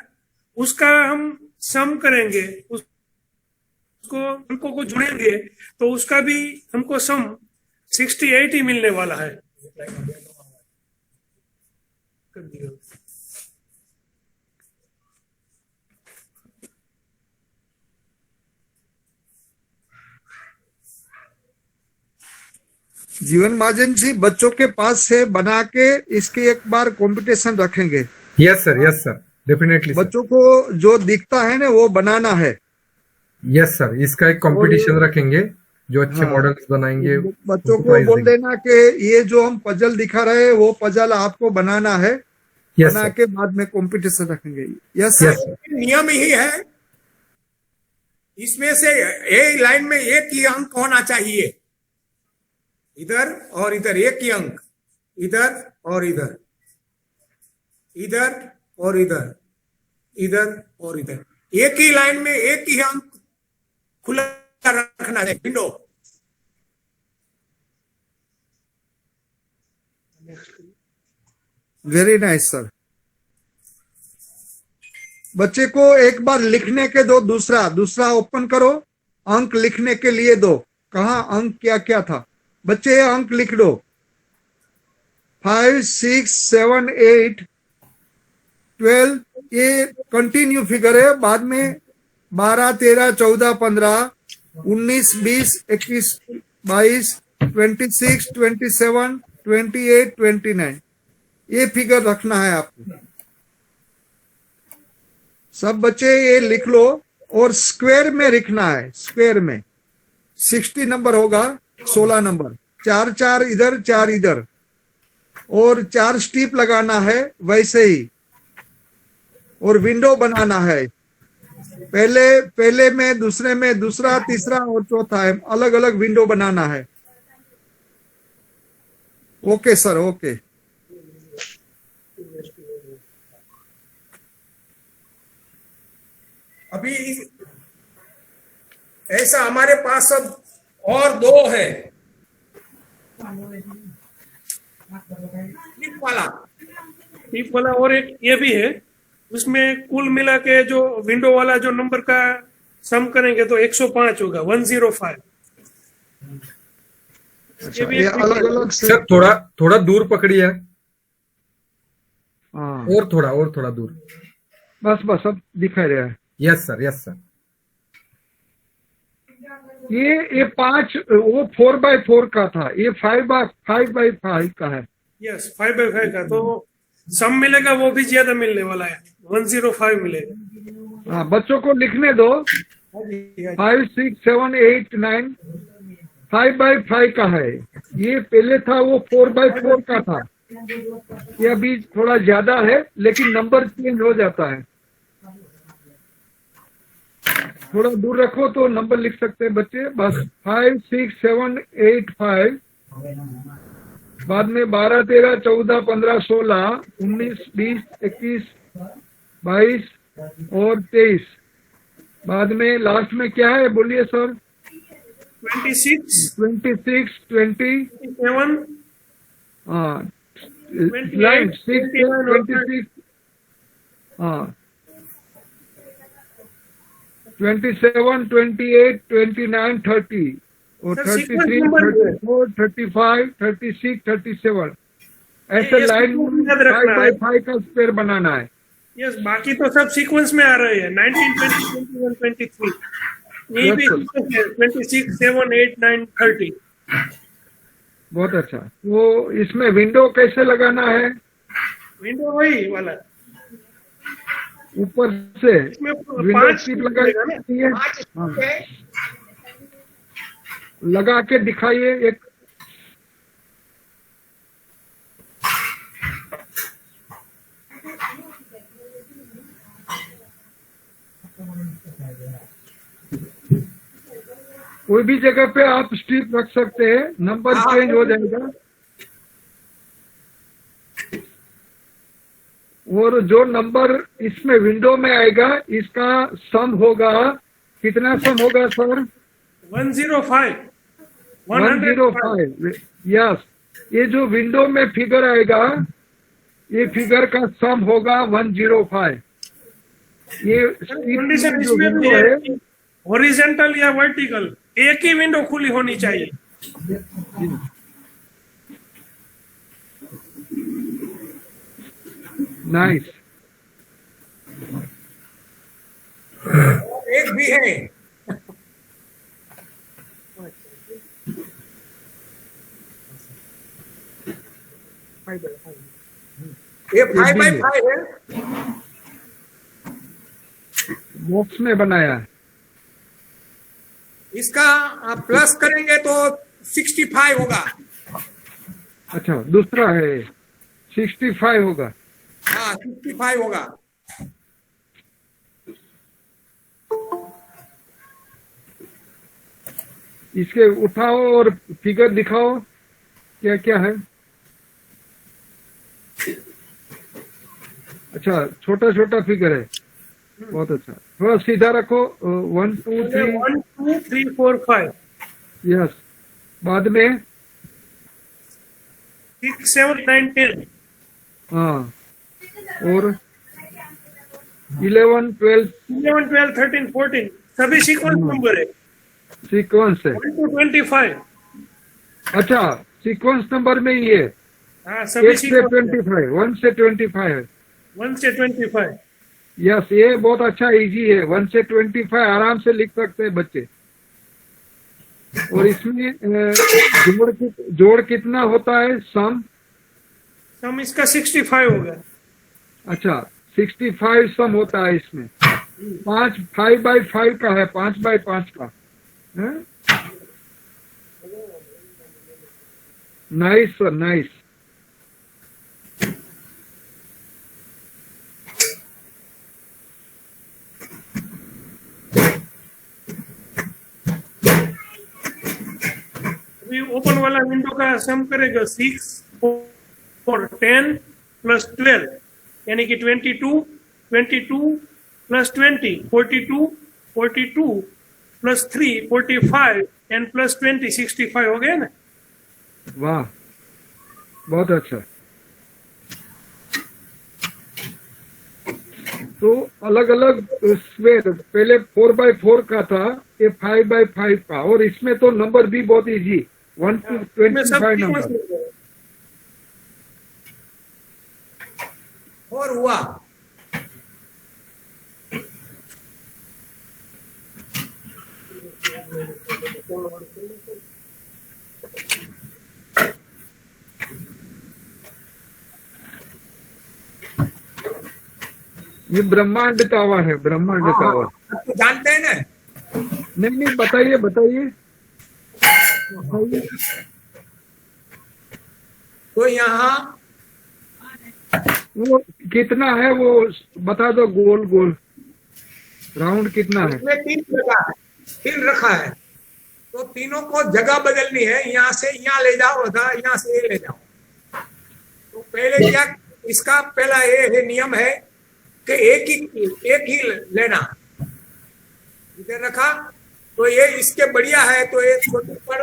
उसका हम सम करेंगे, उसको अंकों को जुड़ेंगे तो उसका भी हमको सम 68 ही मिलने वाला है। जीवन महाजन जी, बच्चों के पास से बना के इसके एक बार कंपटीशन रखेंगे। Yes sir, definitely sir. बच्चों को जो दिखता है ना वो बनाना है। यस सर, इसका एक कंपटीशन रखेंगे, जो अच्छे हाँ। मॉडल्स बनाएंगे बच्चों उनको को प्राइज बोल देंगे। देना कि ये जो हम पजल दिखा रहे हैं वो पजल आपको बनाना है। यस बना सर, के बाद में कंपटीशन रखेंगे। Yes yes sir. सर। नियम ही है, इसमें से ए लाइन में एक ही अंक होना चाहिए, इधर और इधर एक ही अंक, इधर और इधर, इधर और इधर, इधर और इधर, एक ही लाइन में एक ही अंक खुला रखना है विंडो। Very nice sir. बच्चे को एक बार लिखने के दो, दूसरा ओपन करो, अंक लिखने के लिए दो। कहा अंक क्या क्या था, बच्चे अंक लिख दो। 5 6 7 8 12, ये कंटिन्यू फिगर है। बाद में 12 13 14 15 19 20 21 22 26 27 28 29, ये फिगर रखना है आपको। सब बच्चे ये लिख लो और स्क्वायर में लिखना है। स्क्वायर में 60 नंबर होगा, 16 नंबर, 4 4 इधर 4 इधर, और 4 स्ट्रिप लगाना है वैसे ही, और विंडो बनाना है। पहले में, दूसरे में, दूसरा, तीसरा और चौथा है, अलग अलग विंडो बनाना है। Okay sir, okay. अभी ऐसा हमारे पास अब और 2 है, टिप वाला और एक ये भी है। उसमें कुल मिला के जो विंडो वाला जो नंबर का सम करेंगे तो 105 होगा, 105। अच्छा, ये अलग अलग से। सर थोड़ा दूर पकड़िए, हाँ, और थोड़ा दूर। बस अब दिखाई रहा है। Yes sir. ये 5 वो 4x4 का था, ये 5x5 का है। यस, 5x5 का, तो सम मिलेगा वो भी ज्यादा मिलने वाला है, 105 मिलेगा। हाँ, बच्चों को लिखने दो। 5 6 7 8 9 5x5 का है। ये पहले था वो 4x4 का था। ये अभी थोड़ा ज्यादा है लेकिन नंबर चेंज हो जाता है। थोड़ा दूर रखो तो नंबर लिख सकते हैं बच्चे। बस 5 6 7 8 5, बाद में 12 13 14 15 16 19 20 21 22 और 23, बाद में लास्ट में क्या है बोलिए सर? 26 26 20, 7 हाँ, 28, लाइन 6 21, 26, हाँ, 27 28 29 30 और सर, 33 sequence number 34 35 36 37, ऐसे ये लाइन sequence याद रखना है। 5x5 का स्क्वायर बनाना है। यस, बाकी तो सब सीक्वेंस में आ रहे हैं। 19 20 21 23, ये भी Yes, sequence है, 26 7 8 9 30। बहुत अच्छा। वो इसमें विंडो कैसे लगाना है? विंडो वही वाला, ऊपर से इसमें विंडो 5 सीट स्ट्रिप लगाई रहेगा ना। जाती है। 5 हाँ, स्ट्रिप है। लगा के दिखाइए एक। कोई भी जगह पे आप स्ट्रिप रख सकते हैं, नंबर हाँ, चेंज हो जाएगा। और जो नंबर इसमें विंडो में आएगा इसका सम होगा, कितना सम होगा सर? 105 105। यस, ये जो विंडो में फिगर आएगा ये फिगर का सम होगा 105। ये कंडीशन जो इसमें भी विंडो है, है, हॉरिजॉन्टल या वर्टिकल एक ही विंडो खुली होनी चाहिए। नाइस। एक भी है। ये 5x5 है। बॉक्स में बनाया है। इसका आप प्लस करेंगे तो 65 होगा। अच्छा, दूसरा है 65 होगा। हाँ, 65 होगा। इसके उठाओ और फिगर दिखाओ क्या क्या है। अच्छा, छोटा छोटा फिगर है, बहुत अच्छा। थोड़ा सीधा रखो। 1 2 3। 1 2 3 4 5 यस, बाद में 6 7 9 10। हाँ, और 11 12 11 12 13 14 सभी सीक्वेंस नंबर है। सीक्वेंस है। 1 to 25। अच्छा, सीक्वेंस नंबर में ही है। हाँ, सभी 1 से सीक्वेंस 25, 1 से 25 है। 1 से 25। यस, ये बहुत अच्छा इजी है। 1 से 25 आराम से लिख सकते हैं बच्चे। और इसमें जोड़ कितना होता है? सम इसका 65 होगा। अच्छा, 65 सम होता है इसमें। 5/5 का है, 5/5 का। Nice sir, nice. अभी ओपन वाला विंडो का सम करेगा 6 4 10 प्लस 12 यानी कि 22 22 प्लस 20 42 42 प्लस 3 45 एंड प्लस 20 65 हो गया ना। वाह, बहुत अच्छा। तो अलग अलग स्क्वायर, पहले 4/4 का था, ये 5/5 का। और इसमें तो नंबर भी बहुत इजी, 1 to इसमें सब 25 सीक्वेंस नंबर। है। और हुआ। ये ब्रह्मांड टावर है, ब्रह्मांड टावर। आप तो जानते हैं ना। नहीं नहीं, बताइए बताइए। तो यहाँ वो कितना है वो बता दो, गोल गोल राउंड कितना है? इसमें 3 लगा है, 3 रखा है। तो तीनों को जगह बदलनी है, यहाँ से यहाँ ले जाओ, यहाँ से ये ले जाओ। तो पहले क्या, इसका पहला ये है, नियम है कि एक ही लेना। इधर रखा तो ये इसके बढ़िया है, तो ये छोटे पर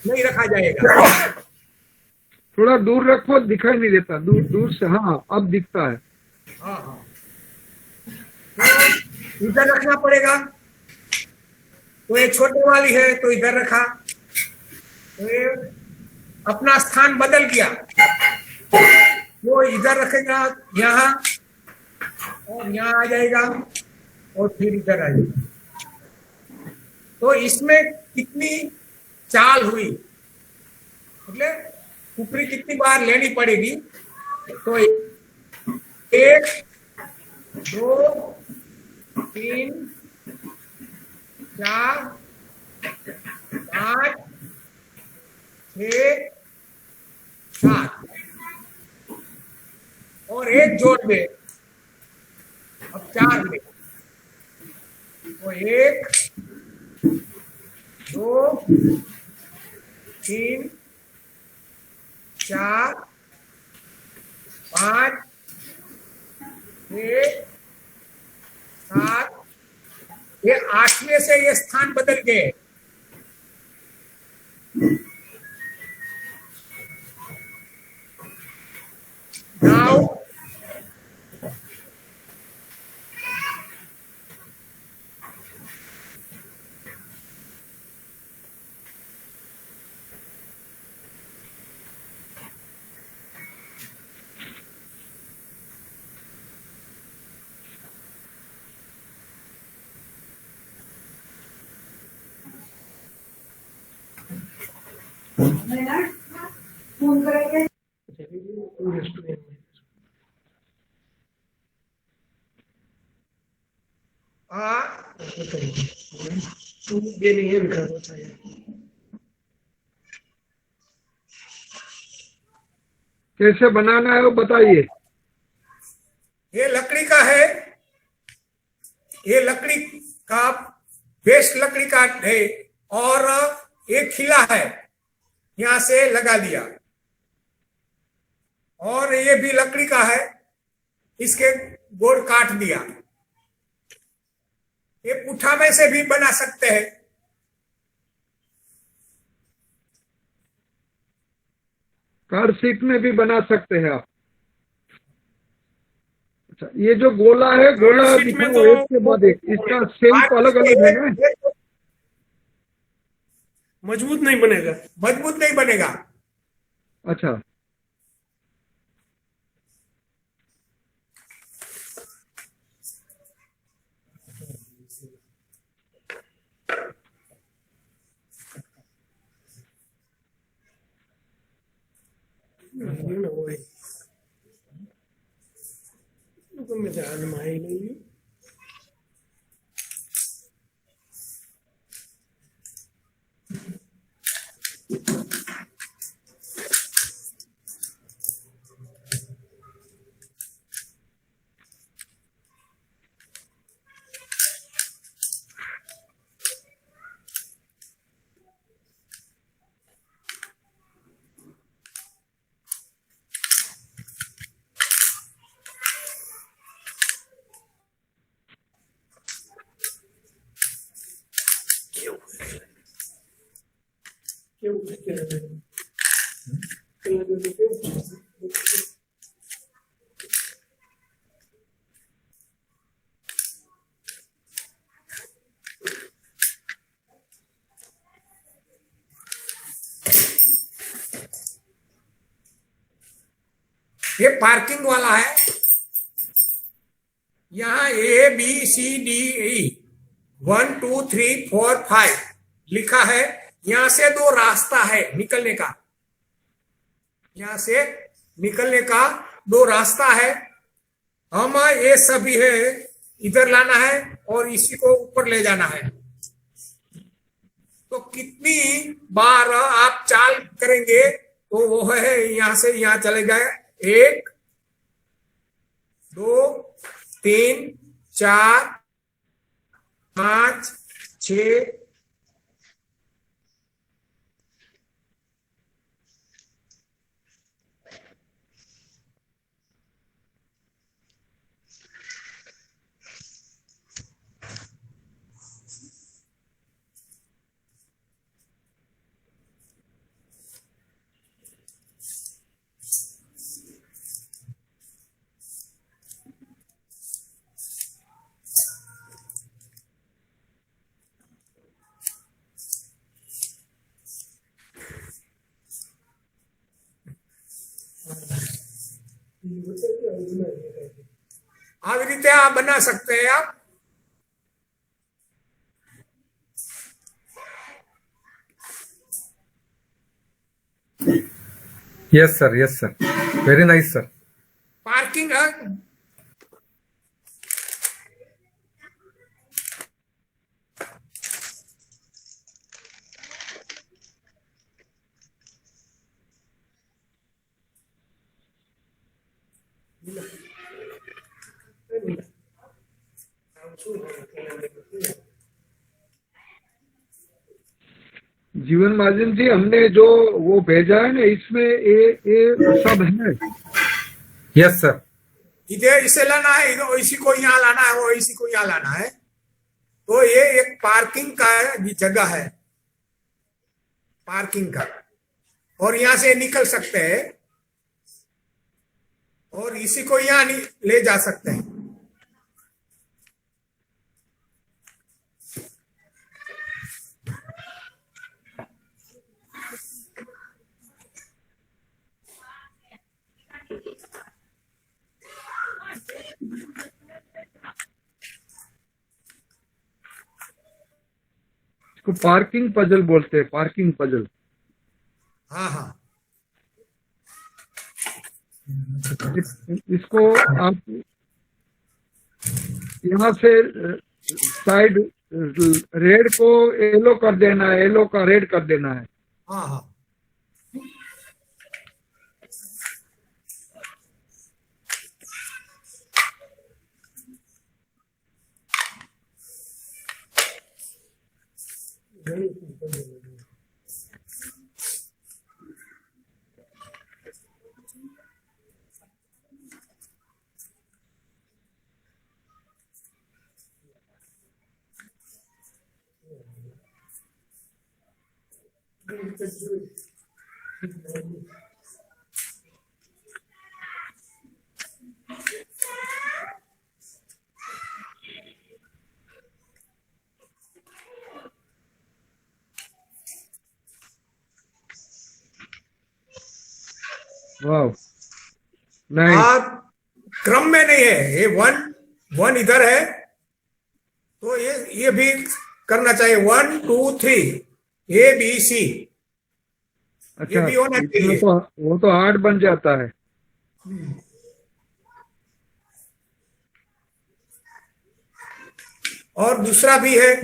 नहीं रखा जाएगा। थोड़ा दूर रखो, दिखाई नहीं देता दूर दूर से। हाँ, अब दिखता है। हाँ हाँ, तो इधर रखना पड़ेगा। तो ये छोटे वाली है तो इधर रखा, तो ये अपना स्थान बदल गया। वो इधर रखेगा यहाँ, और यहाँ आ जाएगा, और फिर इधर आ जाएगा। तो इसमें कितनी चाल हुई, मतलब ऊपरी कितनी बार लेनी पड़ेगी। तो 1 दो, तीन, चार, पाँच, छः, सात और एक जोड़ दे। अब चार ले तो एक, दो, तीन, चार, पाँच, छः, सात, ये आठवें से ये स्थान बदल गए। नाउ ये नहीं है लिखा हुआ चाहिए। कैसे बनाना है वो बताइए। ये लकड़ी का है, ये लकड़ी का बेस्ट लकड़ी का है और एक खिला है, यहां से लगा दिया और ये भी लकड़ी का है, इसके गोड़ काट दिया। ये पुट्ठा में से भी बना सकते हैं। कार सीट में भी बना सकते हैं आप। अच्छा, ये जो गोला है, गोला सीट में दिखाओ एक के बाद एक, इसका शेप अलग अलग है ना। मजबूत नहीं बनेगा, मजबूत नहीं बनेगा। अच्छा, ये पार्किंग वाला है। यहाँ A B C D E 1 2 3 4 5 लिखा है। यहां से दो रास्ता है निकलने का, यहां से निकलने का दो रास्ता है। हम ये सभी है इधर लाना है और इसी को ऊपर ले जाना है। तो कितनी बार आप चाल करेंगे तो वो है यहां से यहां चले गए 1 2 3 4 5 6 આવી રીતે આ બના सकते हैं आप। Yes sir, very nice sir. Parking जीवन महाजन जी, हमने जो वो भेजा है ना, इसमें ये सब है। Yes sir. इधर इसे लाना है, इधर इसी को यहाँ लाना है, वो इसी को यहाँ लाना है। तो ये एक पार्किंग का जगह है, पार्किंग का, और यहाँ से निकल सकते हैं और इसी को यहाँ ले जा सकते हैं। इसको पार्किंग पजल बोलते हैं, पार्किंग पजल। हाँ हाँ, इसको आप यहाँ से साइड रेड को येलो कर देना है, येलो का रेड कर देना है। हाँ हाँ, वाह, नहीं आप क्रम में नहीं है, ये वन इधर है, तो ये भी करना चाहिए। 1 2 3 ABC, अच्छा, ये भी होना इसमें चाहिए। तो वो तो 8 बन जाता है। और दूसरा भी है,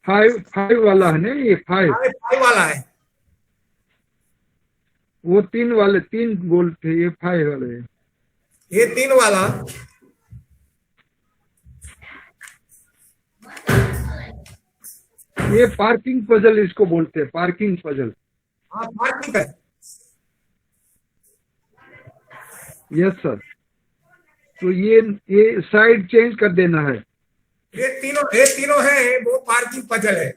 फाइव वाला है ना, ये 5। 5 वाला है। वो 3 वाले, 3 गोल थे, ये 5 वाले है। ये 3 वाला, ये पार्किंग पजल इसको बोलते हैं, पार्किंग पजल। हाँ पार्किंग है। Yes sir. तो ये साइड चेंज कर देना है। ये तीनों है, वो पार्किंग पजल है।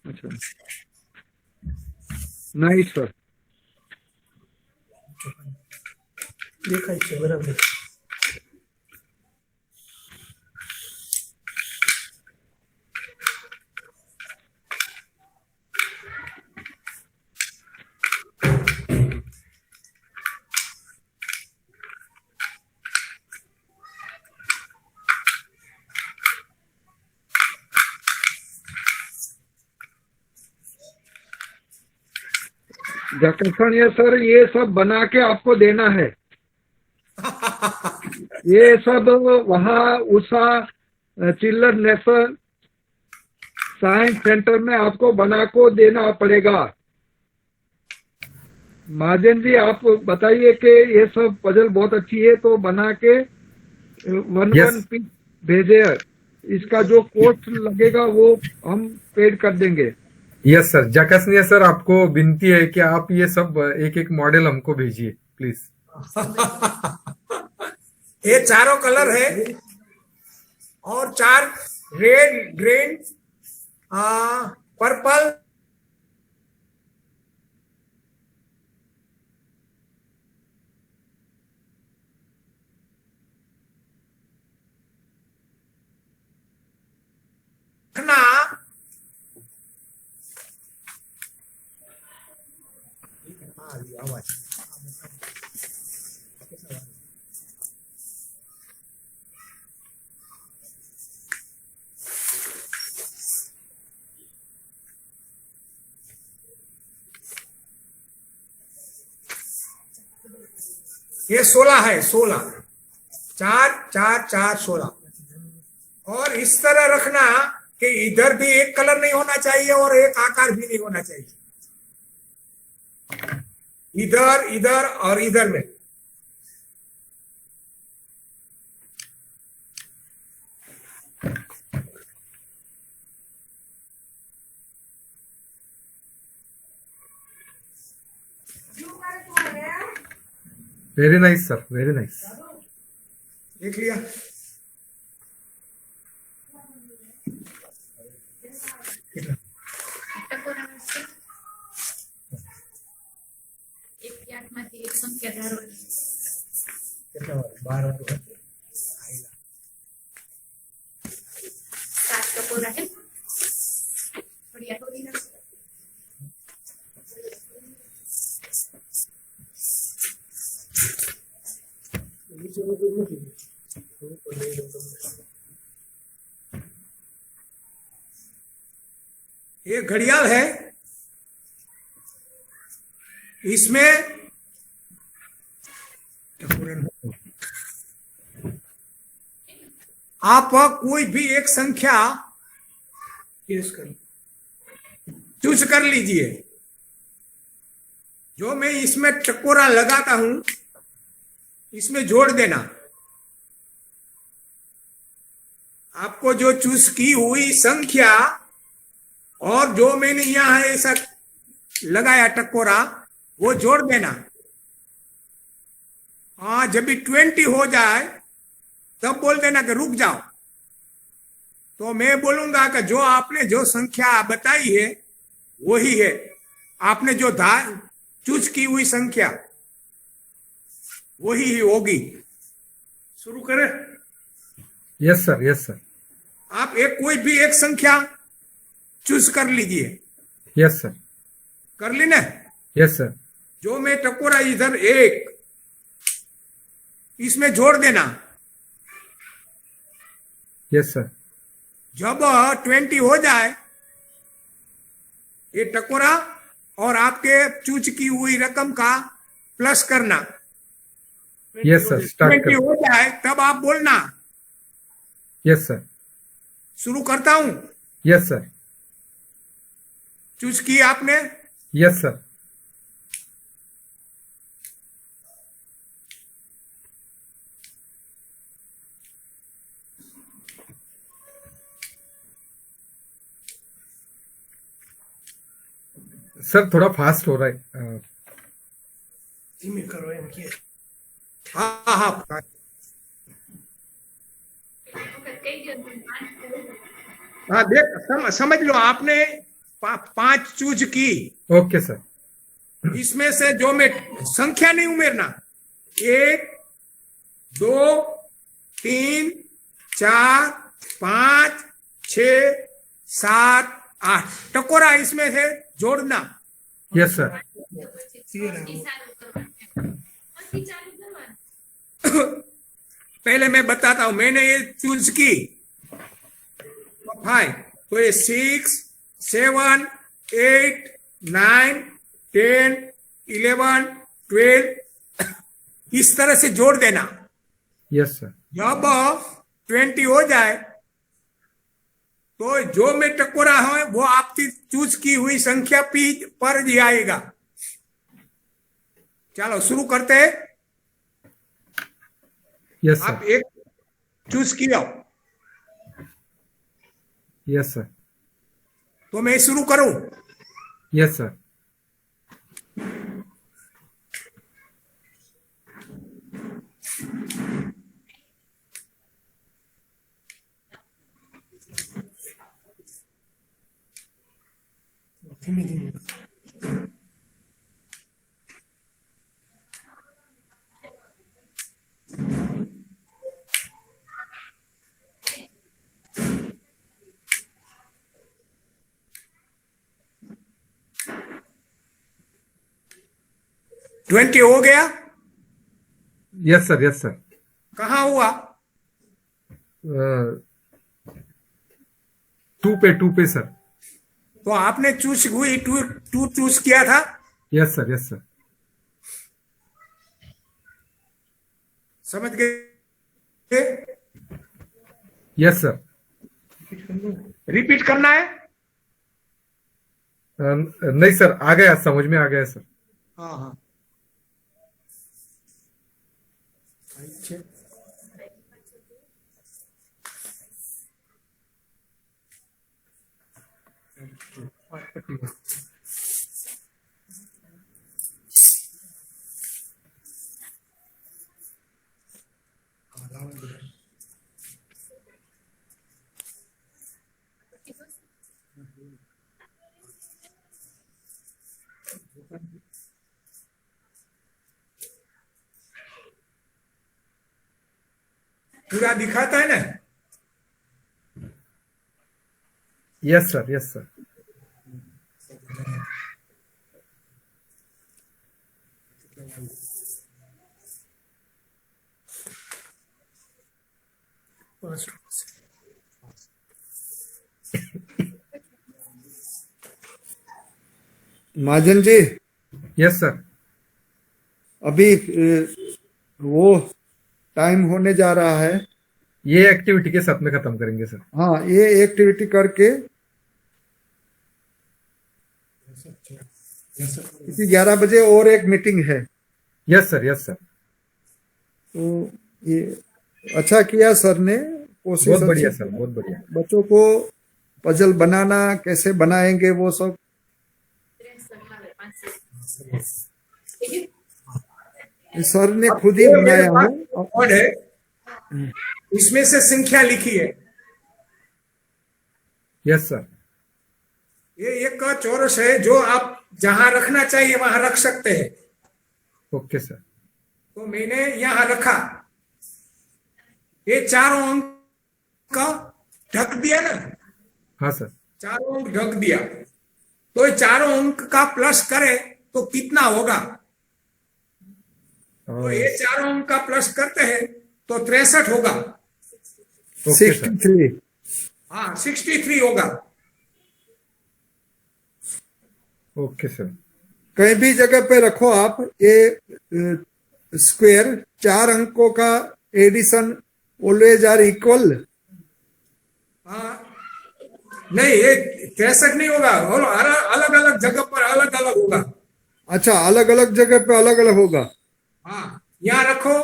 अच्छा, नाइस सर। देखा बराबर। जकसनिया सर, ये सब बना के आपको देना है। ये सब वहाँ Usha children national science centre में आपको बना को देना पड़ेगा। महाजन जी, आप बताइए कि ये सब पजल बहुत अच्छी है, तो बना के वन पीस भेजे। इसका जो कॉस्ट लगेगा वो हम पेड कर देंगे। Yes sir. जकसनिया सर, आपको विनती है कि आप ये सब एक एक मॉडल हमको भेजिए प्लीज। ये चारों कलर है और 4 रेड, ग्रीन, पर्पल, रखना। आवाज ये 16 है, 16, 4 4 4 16। और इस तरह रखना कि इधर भी एक कलर नहीं होना चाहिए और एक आकार भी नहीं होना चाहिए, इधर इधर और इधर में। Very nice sir, very nice. देख लिया। એક કે આઠમાંથી એક સંખ્યા ધારવાની. કેટલા વાર? 12 તો 7 ટકોરા હે. થોડી આ થોડી ના. ये घड़ियाल है, इसमें आप कोई भी एक संख्या चूज कर लीजिए। जो मैं इसमें टकोरा लगाता हूं, इसमें जोड़ देना। आपको जो चूज की हुई संख्या और जो मैंने यहां ऐसा लगाया टकोरा, वो जोड़ देना। हाँ, जब भी 20 हो जाए तब बोल देना कि रुक जाओ। तो मैं बोलूंगा कि जो आपने जो संख्या बताई है वही है, आपने जो चूज की हुई संख्या वही ही होगी। शुरू करें? Yes sir, yes sir. आप कोई भी एक संख्या चूज कर लीजिए। Yes sir. कर ली ना? Yes sir. जो मैं टकोरा इधर एक, इसमें जोड़ देना। Yes sir. जब 20 हो जाए, ये टकोरा और आपके चूज की हुई रकम का प्लस करना। यस सर, स्टार्ट 20 कर। हो जाए तब आप बोलना। Yes sir. शुरू करता हूं। Yes sir. चूज की आपने? Yes sir. सर थोड़ा फास्ट हो रहा है। धीमे करो इनकी। हाँ हाँ, કઈ જગ્યાએ हाँ देख समझ लो। आपने 5 चूज की। Okay sir. इसमें से जो मैं संख्या नहीं उमेरना, 1 2 3 4 5 6 7 8 टकोरा इसमें से जोड़ना। Yes sir. પછી ચાલુ કરવાનું. पहले मैं बताता हूं। मैंने ये चूज की 5, तो ये 6 7 8 9 10 11 12 इस तरह से जोड़ देना। Yes sir. जब 20 हो जाए तो जो में टकोरा है वो आपकी चूज की हुई संख्या पर ही आएगा। चलो शुरू करते हैं। यस आप सर। एक चूज किया यस सर। तो मैं शुरू करूं। Yes sir. धीमे धीमे। 20 हो गया? Yes sir. Yes sir. कहाँ हुआ? 2 पे सर। तो आपने चूज हुई टू चूज किया था। Yes sir. Yes sir. समझ गए? Yes sir. रिपीट करना है? नहीं सर, आ गया, समझ में आ गया सर। हाँ हाँ। पूरा दिखाता है ना? Yes sir, yes sir. Mahajan ji, yes sir. अभी वो टाइम होने जा रहा है। ये एक्टिविटी के साथ में खत्म करेंगे सर। हाँ, ये एक्टिविटी करके क्योंकि 11 बजे और एक मीटिंग है। Yes sir, yes sir. तो ये अच्छा किया सर ने, कोशिश बहुत बढ़िया अच्छी सर, बहुत बढ़िया। बच्चों को पजल बनाना कैसे बनाएंगे वो सब। सर ने खुद ही ये मेरे बनाया पास है। बोर्ड है, इसमें से संख्या लिखी है। Yes sir. ये एक चौरस है जो आप जहां रखना चाहिए वहां रख सकते हैं। Okay sir. तो मैंने यहां रखा, ये चारों अंक का ढक दिया ना, हाँ सर। चारों अंक ढक दिया। तो ये चारों अंक का प्लस करे तो कितना होगा? तो ये चारों अंक का प्लस करते हैं तो 63 होगा। Okay sir. 63। हाँ, 63 होगा। Okay sir. कहीं भी जगह पे रखो आप, ये स्क्वायर 4 अंकों का एडिशन ऑलवेज आर इक्वल। हाँ, नहीं, ये 63 नहीं होगा, और अलग अलग जगह पर अलग अलग होगा। अच्छा, अलग अलग जगह पे अलग अलग होगा। हाँ, यहाँ रखो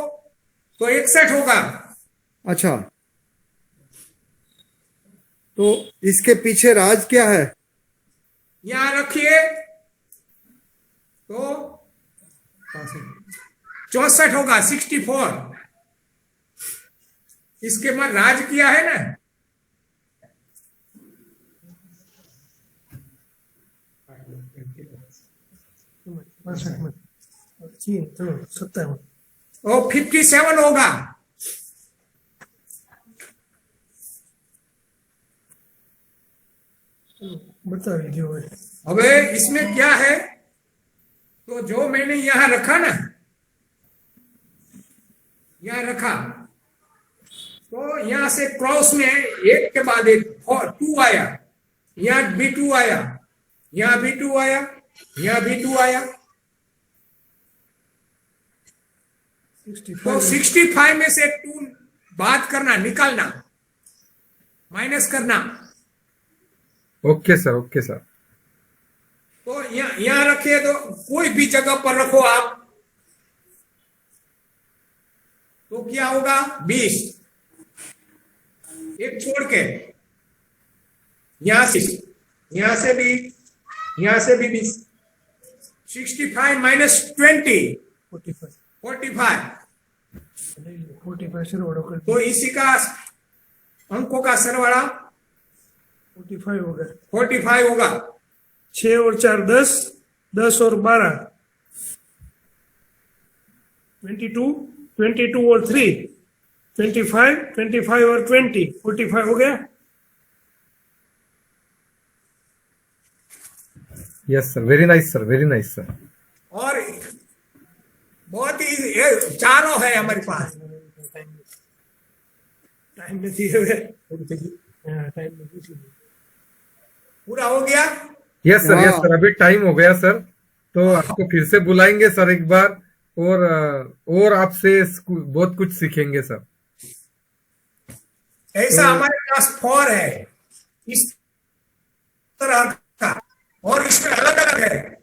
तो 61 होगा। अच्छा, तो इसके पीछे राज क्या है? यहाँ रखिए तो 64 होगा, 64। इसके बाद राज किया है ना, वो 57 होगा। बता दीजिए। अबे इसमें क्या है, तो जो मैंने यहां रखा ना, यहां रखा, तो यहां से क्रॉस में एक के बाद एक 2 आया, यहां भी 2 आया, यहां भी 2 आया, यहां भी 2 आया। तो 65 में से 2 बात करना, निकालना, माइनस करना। Okay sir, okay sir. तो यहां रखिए, तो कोई भी जगह पर रखो आप, तो क्या होगा? 20, एक छोड़ के, यहां से भी 20। 65 माइनस 20, 45। 45 से रोड़ो कर तो इसी का अंकों का सरवाड़ा 45 हो गया। 45 होगा। 6 और 4 10, 10 और 12 22, 22 और 3 25, 25 और 20 45 हो गया। Yes sir, very nice sir, very nice sir. और बहुत ही ये चारों है हमारे पास। टाइम नहीं है। टाइम नहीं। पूरा हो गया। यस सर, यस हाँ। सर, अभी टाइम हो गया सर। तो आपको फिर से बुलाएंगे सर एक बार, और आपसे बहुत कुछ सीखेंगे सर। ऐसा हमारे पास 4 है। इस तरह का, और इसमें अलग अलग है।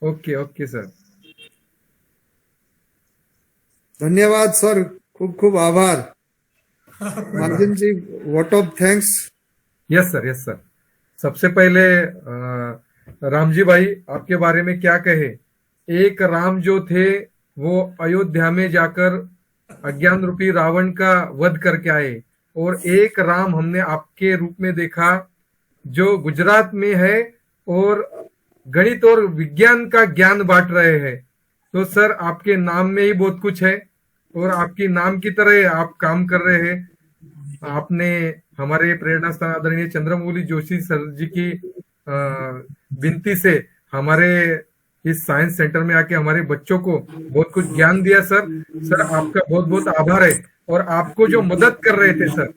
Okay okay sir. धन्यवाद सर, खूब खूब आभार। Mahajan ji, vote of thanks. Yes sir, yes sir. सबसे पहले राम जी भाई, आपके बारे में क्या कहे। एक राम जो थे वो अयोध्या में जाकर अज्ञान रूपी रावण का वध करके आए, और एक राम हमने आपके रूप में देखा जो गुजरात में है और गणित और विज्ञान का ज्ञान बांट रहे हैं। तो सर, आपके नाम में ही बहुत कुछ है, और आपकी नाम की तरह आप काम कर रहे हैं। आपने हमारे प्रेरणा स्थान आदरणीय चंद्रमौली जोशी सर जी की विनती से हमारे इस साइंस सेंटर में आके हमारे बच्चों को बहुत कुछ ज्ञान दिया सर। सर, आपका बहुत बहुत आभार है। और आपको जो मदद कर रहे थे सर,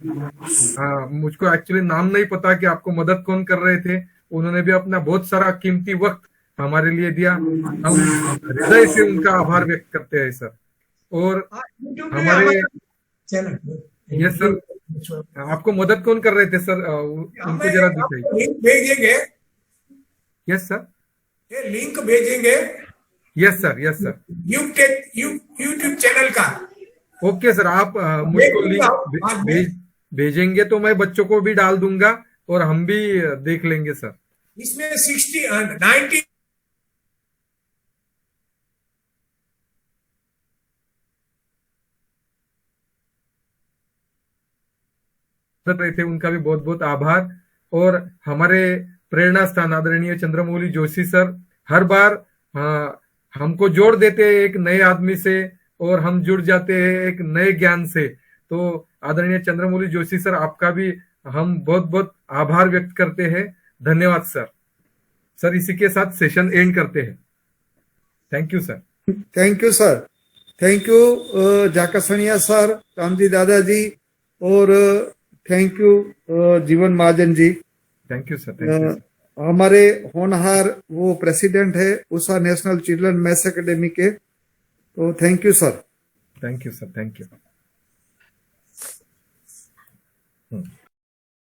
मुझको एक्चुअली नाम नहीं पता कि आपको मदद कौन कर रहे थे, उन्होंने भी अपना बहुत सारा कीमती वक्त हमारे लिए दिया। हम हृदय से उनका आभार व्यक्त करते हैं सर। और हमारे ये सर, आपको मदद कौन कर रहे थे सर, उनको जरा दिखाइए। लिंक भेजेंगे, यस सर, ये लिंक भेजेंगे yes sir, yes sir. YouTube channel का। ओके सर, आप मुझको लिंक भेजेंगे तो मैं बच्चों को भी डाल दूंगा और हम भी देख लेंगे सर। इसमें 90 रहे थे, उनका भी बहुत बहुत आभार। और हमारे प्रेरणा स्थान आदरणीय चंद्रमौली जोशी सर हर बार हमको जोड़ देते हैं एक नए आदमी से, और हम जुड़ जाते हैं एक नए ज्ञान से। तो आदरणीय चंद्रमौली जोशी सर, आपका भी हम बहुत बहुत आभार व्यक्त करते हैं। धन्यवाद सर। सर, इसी के साथ सेशन एंड करते हैं। Thank you sir. Thank you sir. Thank you जाकसनिया सर, रामजी दादाजी, और thank you Jeevan Mahajan ji. Thank you sir, thank you. हमारे होनहार वो प्रेसिडेंट है Usha national children maths academy के। तो thank you sir. Thank you sir, thank you.